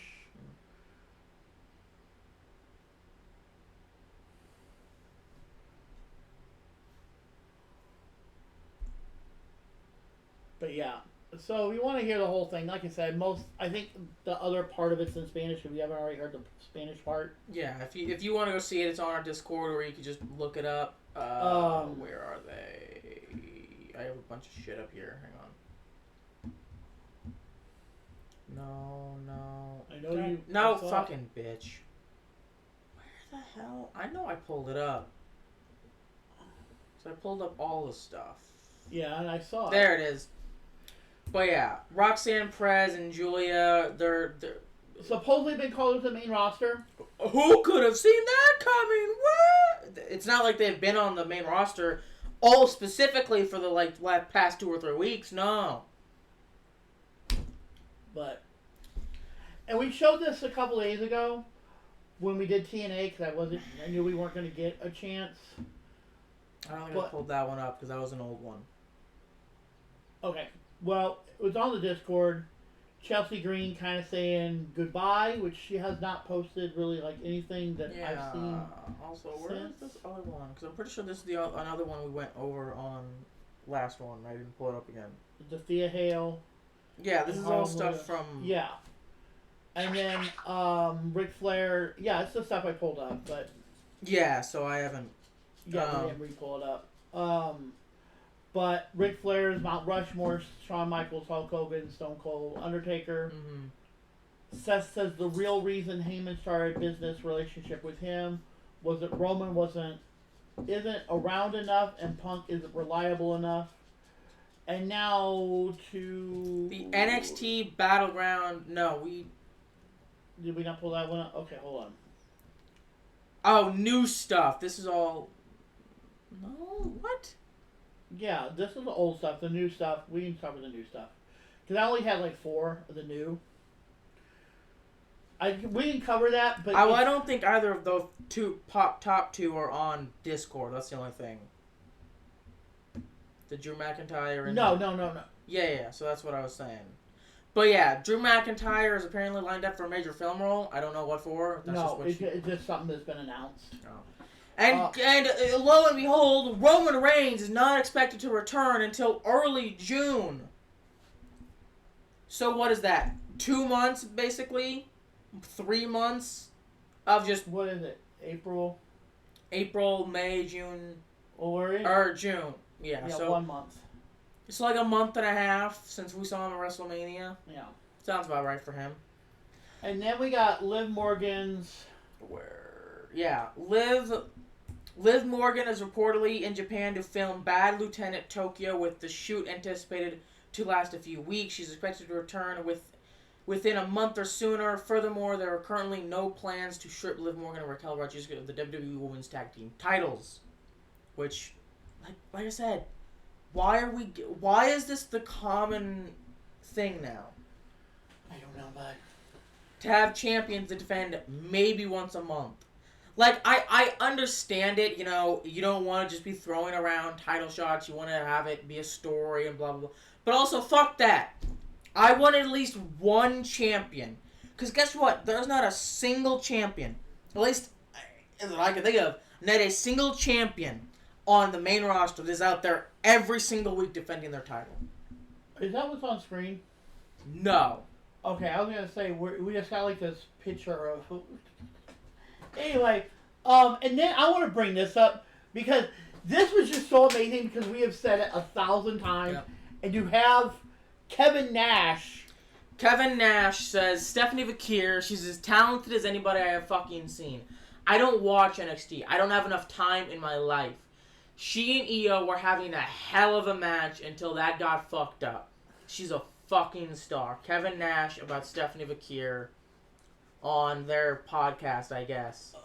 But yeah, so we want to hear the whole thing. Like I said, I think the other part of it's in Spanish if you haven't already heard the Spanish part. Yeah, if you want to go see it, it's on our Discord, or you can just look it up. Where are they? I have a bunch of shit up here. Hang on. No. I know you. No, fucking bitch. Where the hell? I know I pulled it up. So I pulled up all the stuff. Yeah, and I saw it. There it is. But yeah, Roxanne Perez and Julia, they're supposedly been called to the main roster. Who could have seen that coming? What? It's not like they've been on the main roster all specifically for the past 2 or 3 weeks. No. And we showed this a couple days ago when we did TNA because I knew we weren't going to get a chance. I don't think I pulled that one up because that was an old one. Okay. Well, it was on the Discord. Chelsea Green kind of saying goodbye, which she has not posted really anything that I've seen. Also, where is this other one? Because I'm pretty sure this is another one we went over on last one. I didn't pull it up again. The Thea Hale. Yeah, this is all stuff from... Yeah. And then Ric Flair. Yeah, it's the stuff I pulled up, but... Yeah, so I haven't... Yeah, we didn't re-pull it up. But Ric Flair's Mount Rushmore, Shawn Michaels, Hulk Hogan, Stone Cold, Undertaker. Mm-hmm. Seth says the real reason Heyman started a business relationship with him was that Roman isn't around enough and Punk isn't reliable enough. And now to... The NXT Battleground... No, we... Did we not pull that one up? Okay, hold on. Oh, new stuff. This is all... No, what? Yeah, this is the old stuff. The new stuff. We can start with the new stuff. Because I only had 4 of the new. We can cover that, but... I don't think either of those top two are on Discord. That's the only thing. The Drew McIntyre and... No. Yeah, so that's what I was saying. But yeah, Drew McIntyre is apparently lined up for a major film role. I don't know what for. It's just something that's been announced. Oh. And lo and behold, Roman Reigns is not expected to return until early June. So what is that? 2 months, basically? 3 months of just... What is it? April, May, June... Or June. Yeah, so 1 month. It's like a month and a half since we saw him at WrestleMania. Yeah. Sounds about right for him. And then we got Liv Morgan's... Liv Morgan is reportedly in Japan to film Bad Lieutenant Tokyo, with the shoot anticipated to last a few weeks. She's expected to return within a month or sooner. Furthermore, there are currently no plans to strip Liv Morgan and Raquel Rodriguez of the WWE Women's Tag Team titles. Which, like I said, why is this the common thing now? I don't know, bud. To have champions that defend maybe once a month. I understand it, you don't want to just be throwing around title shots. You want to have it be a story and blah, blah, blah. But also, fuck that. I want at least one champion. Because guess what? There's not a single champion, at least that I can think of, not a single champion on the main roster that is out there every single week defending their title. Is that what's on screen? No. Okay, I was going to say, we just got this picture of... Anyway, and then I want to bring this up because this was just so amazing because we have said it 1,000 times. Yep. And you have Kevin Nash. Kevin Nash says, Stephanie Vakir, she's as talented as anybody I have fucking seen. I don't watch NXT. I don't have enough time in my life. She and Io were having a hell of a match until that got fucked up. She's a fucking star. Kevin Nash about Stephanie Vakir on their podcast, I guess.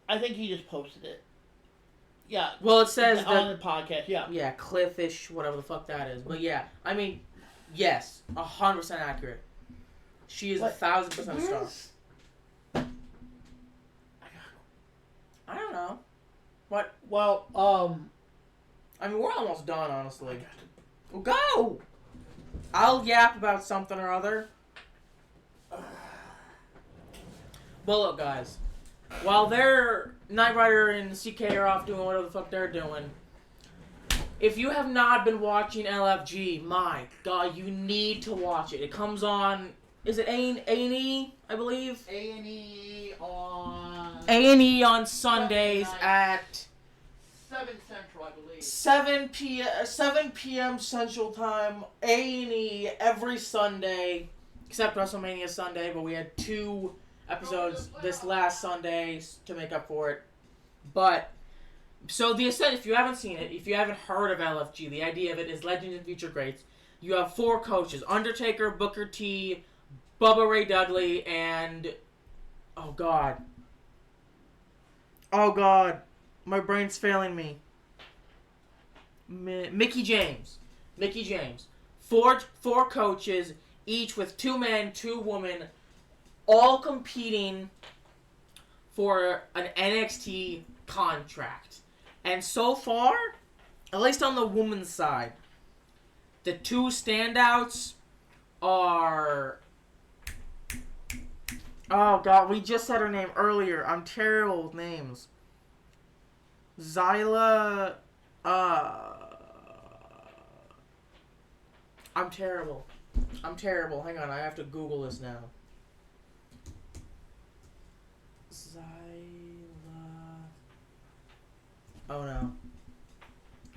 I think he just posted it. Yeah. Well, it says on the podcast. Yeah. Yeah, Cliffish, whatever the fuck that is. But yeah, I mean, yes, 100% accurate. She is 1,000% a star. I don't know. What? Well, I mean, we're almost done, honestly. Well, go! I'll yap about something or other. Well, look, guys. While their Knight Rider and CK are off doing whatever the fuck they're doing, if you have not been watching LFG, my God, you need to watch it. It comes on... Is it A&E, I believe? A&E on... A&E on Sundays at... 7 Central, I believe. 7 p.m. Central Time. A&E every Sunday, except WrestleMania Sunday, but we had 2 episodes this last Sunday to make up for it. But, so the Ascent, if you haven't seen it, if you haven't heard of LFG, the idea of it is Legends and Future Greats. You have 4 coaches, Undertaker, Booker T, Bubba Ray Dudley, and... Oh, God. My brain's failing me. Mickey James. 4 coaches, each with 2 men, 2 women, all competing for an NXT contract. And so far, at least on the women's side, the 2 standouts are... Oh, God, we just said her name earlier. I'm terrible with names. Zyla... I'm terrible. Hang on, I have to Google this now. Zyla... Oh,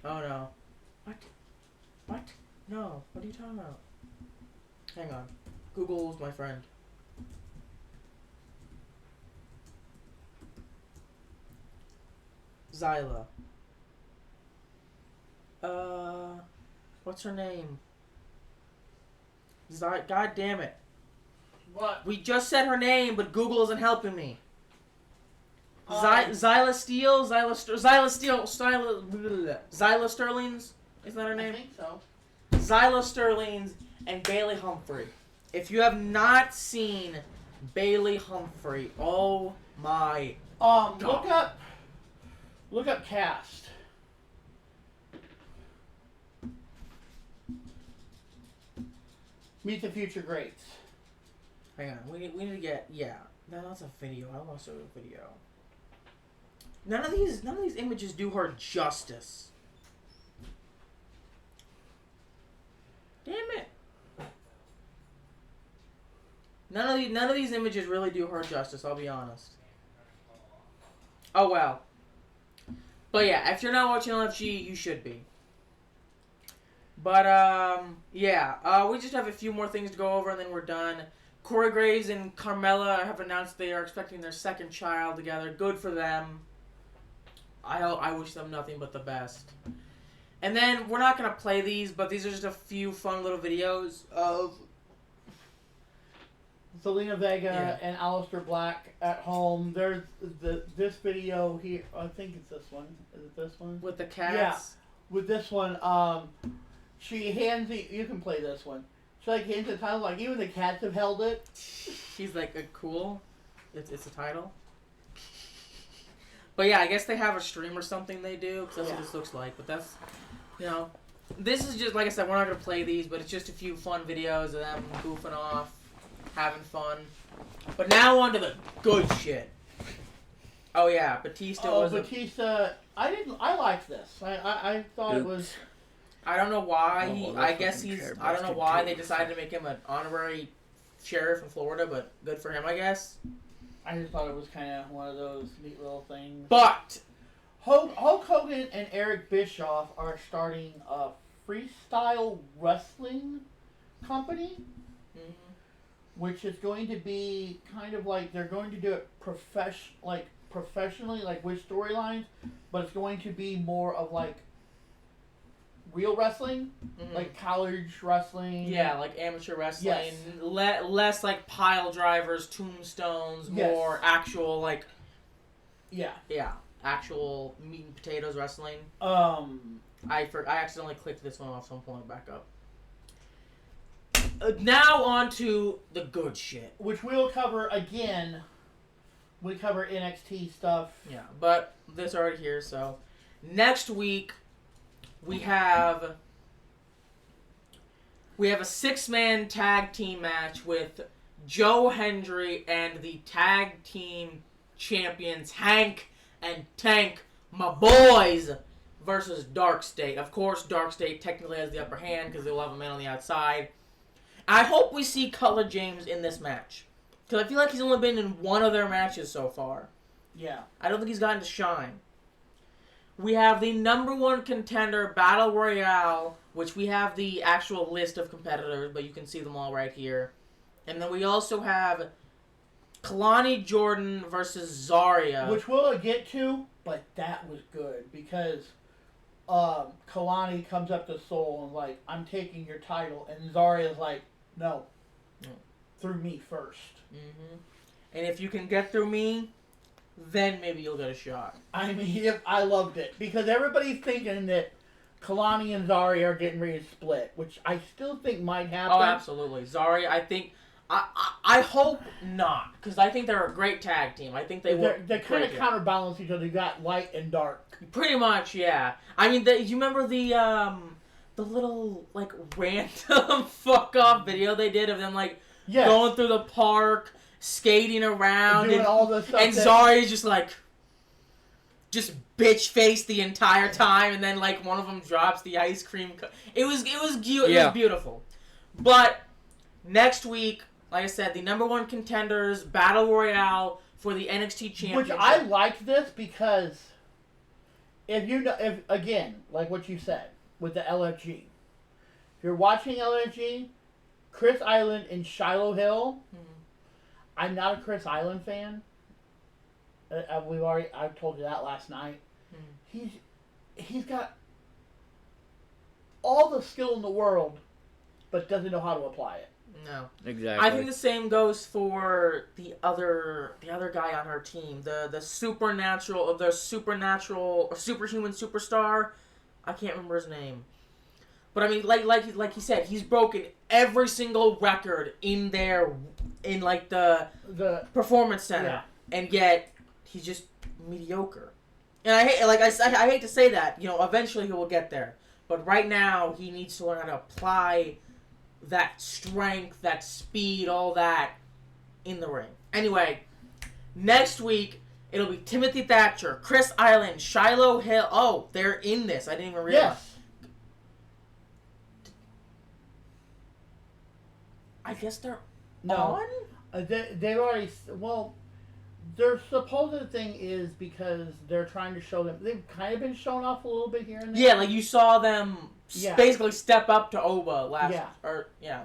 no. What? No. What are you talking about? Hang on. Google's my friend. Zyla. What's her name? God damn it. What? We just said her name, but Google isn't helping me. Zyla Sterling's? Is that her name? I think so. Zyla Sterling's and Bailey Humphrey. If you have not seen Bailey Humphrey, oh my God. Look up cast. Meet the Future Greats. Hang on, we need to get No, that's a video. I want to show a video. None of these images do her justice. Damn it. None of these images really do her justice, I'll be honest. Oh well. But yeah, if you're not watching LFG, you should be. But we just have a few more things to go over and then we're done. Corey Graves and Carmella have announced they are expecting their 2nd child together. Good for them. I wish them nothing but the best. And then, we're not going to play these, but these are just a few fun little videos of... Zelina Vega and Aleister Black at home. There's this video here. I think it's this one. Is it this one? With the cats? Yeah. With this one, she hands the... You can play this one. She hands the title, even the cats have held it. She's like, cool. It's a title. But yeah, I guess they have a stream or something they do, because that's what this looks like. But that's, this is just, like I said, we're not going to play these, but it's just a few fun videos of them goofing off, having fun. But now on to the good shit. Oh yeah, Batista Batista, I liked this. I thought it was... I don't know why I don't know why they decided to make him an honorary sheriff in Florida, but good for him, I guess. I just thought it was kind of one of those neat little things. But Hulk Hogan and Eric Bischoff are starting a freestyle wrestling company, which is going to be kind of like they're going to do it professionally, with storylines, but it's going to be more of real wrestling, like college wrestling. Yeah, like amateur wrestling. Yes. Less like pile drivers, tombstones, more actual Yeah. actual meat and potatoes wrestling. I accidentally clicked this one off, so I'm pulling it back up. Now on to the good shit, which we'll cover again. We cover NXT stuff. Yeah, but this already here. So next week we have a 6-man tag team match with Joe Hendry and the tag team champions Hank and Tank, my boys, versus Dark State. Of course, Dark State technically has the upper hand because they will have a man on the outside. I hope we see Cutler James in this match. Because I feel like he's only been in one of their matches so far. Yeah. I don't think he's gotten to shine. We have the number 1 contender Battle Royale, which we have the actual list of competitors, but you can see them all right here. And then we also have Kalani Jordan versus Zarya. Which we'll get to, but that was good because Kalani comes up to Soul and like, I'm taking your title. And Zarya's like, no. Through me first. Mm-hmm. And if you can get through me, then maybe you'll get a shot. I mean, I loved it. Because everybody's thinking that Kalani and Zarya are getting ready to split, which I still think might happen. Oh, absolutely. Zarya, I think... I hope not, because I think they're a great tag team. I think they kind of counterbalance each other. You got light and dark. Pretty much, yeah. I mean, you remember the little, like, random fuck-off video they did of them, like, going through the park, skating around, doing all this stuff, and Zarya's just bitch-faced the entire time, and then, like, one of them drops the ice cream. It was beautiful. But next week, like I said, the number 1 contenders Battle Royale for the NXT Championship. Which I like this because if again, like what you said with the LFG, if you're watching LFG, Chris Island and Shiloh Hill. I'm not a Chris Island fan. I told you that last night. He's got all the skill in the world, but doesn't know how to apply it. No. Exactly. I think the same goes for the other guy on her team, the superhuman superstar. I can't remember his name. But I mean, like he said, he's broken every single record in like the performance center, and yet he's just mediocre. And I hate to say that. Eventually he will get there. But right now he needs to learn how to apply that strength, that speed, all that in the ring. Anyway, next week it'll be Timothy Thatcher, Chris Island, Shiloh Hill. Oh, they're in this. I didn't even realize. Yes. I guess they're on? They've already... Well, their supposed thing is because they're trying to show them... They've kind of been shown off a little bit here and there. Yeah, like you saw them basically step up to Oba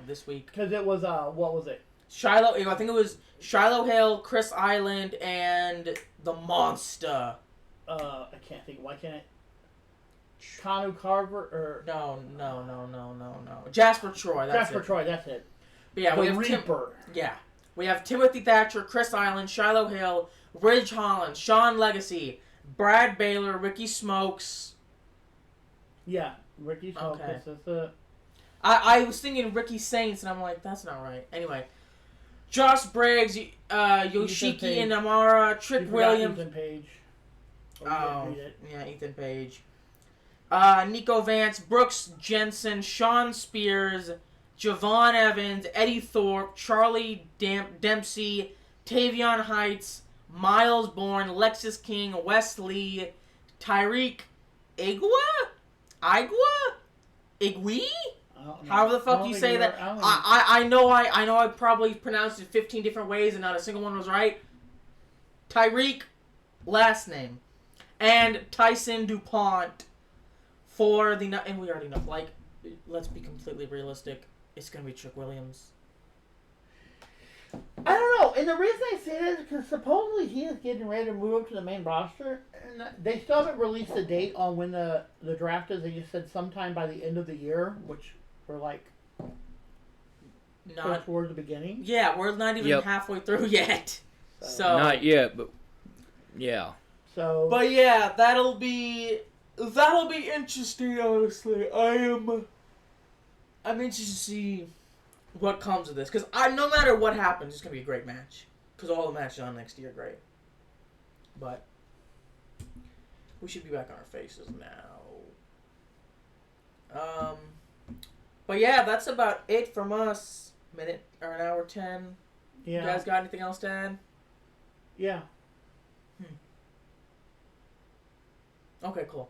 this week. Because it was, what was it? Shiloh... I think it was Shiloh Hill, Chris Island, and the Monster. I can't think... Why can't I... Kanu Carver, or... No. Jasper Troy, that's it. But yeah, we have Reaper. We have Timothy Thatcher, Chris Island, Shiloh Hill, Ridge Holland, Sean Legacy, Brad Baylor, Ricky Smokes. Yeah, Ricky Smokes. Okay. I was thinking Ricky Saints, and I'm like, that's not right. Anyway, Josh Briggs, Yoshiki Inamura, Trick Williams. Ethan Page. Ethan Page. Nico Vance, Brooks Jensen, Sean Spears, Javon Evans, Eddie Thorpe, Charlie Dempsey, Tavion Heights, Miles Bourne, Lexus King, Wes Lee, Tyreek Igwe? However the fuck you say that. I know I probably pronounced it 15 different ways and not a single one was right. Tyreek, last name. And Tyson DuPont for the... And we already know. Like, let's be completely realistic. It's going to be Trick Williams. I don't know. And the reason I say that is because supposedly he is getting ready to move up to the main roster. And they still haven't released a date on when the draft is. They just said sometime by the end of the year, which we're like... Not towards the beginning. Yeah, we're not even halfway through yet. So not yet, but yeah. So. But yeah, that'll be interesting. Honestly, I'm interested to see what comes of this, because no matter what happens, it's gonna be a great match. Because all the matches on NXT are great. But we should be back on our faces now. But yeah, that's about it from us. Minute or an hour 10. Yeah. You guys got anything else to add? Yeah. Okay, cool.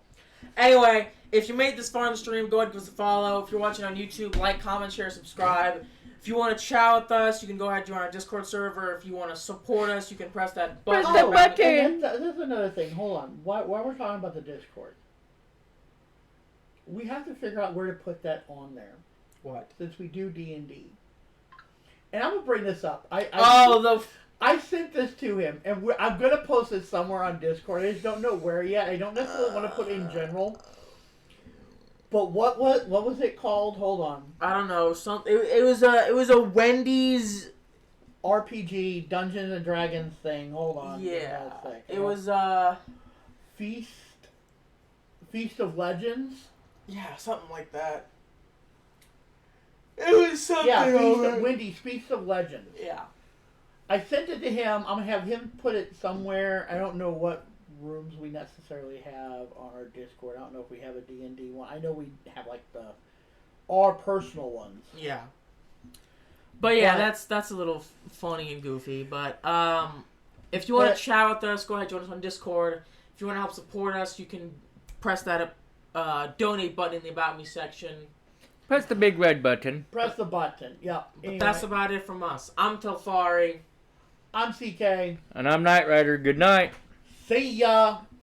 Anyway, if you made this far in the stream, go ahead and give us a follow. If you're watching on YouTube, like, comment, share, subscribe. If you want to chat with us, you can go ahead and join our Discord server. If you want to support us, you can press that button. Press the button! There's another thing. Hold on. While we're talking about the Discord, we have to figure out where to put that on there. What? Since we do D&D. And I'm going to bring this up. I sent this to him, and I'm going to post it somewhere on Discord. I just don't know where yet. I don't necessarily want to put it in general. But what was it called? Hold on. I don't know. It was a Wendy's RPG Dungeons and Dragons thing. Hold on. Yeah. It was Feast of Legends. Yeah, something like that. It was something. Wendy's Feast of Legends. Yeah. I sent it to him. I'm gonna have him put it somewhere. I don't know what rooms we necessarily have on our Discord. I don't know if we have a D&D one. I know we have like our personal ones. Yeah. But yeah, that's a little funny and goofy. But if you want to chat with us, go ahead, join us on Discord. If you want to help support us, you can press that donate button in the About Me section. Press the big red button. Press the button. Yeah. Anyway. That's about it from us. I'm Telfari. I'm CK. And I'm Knight Rider. Good night. See ya.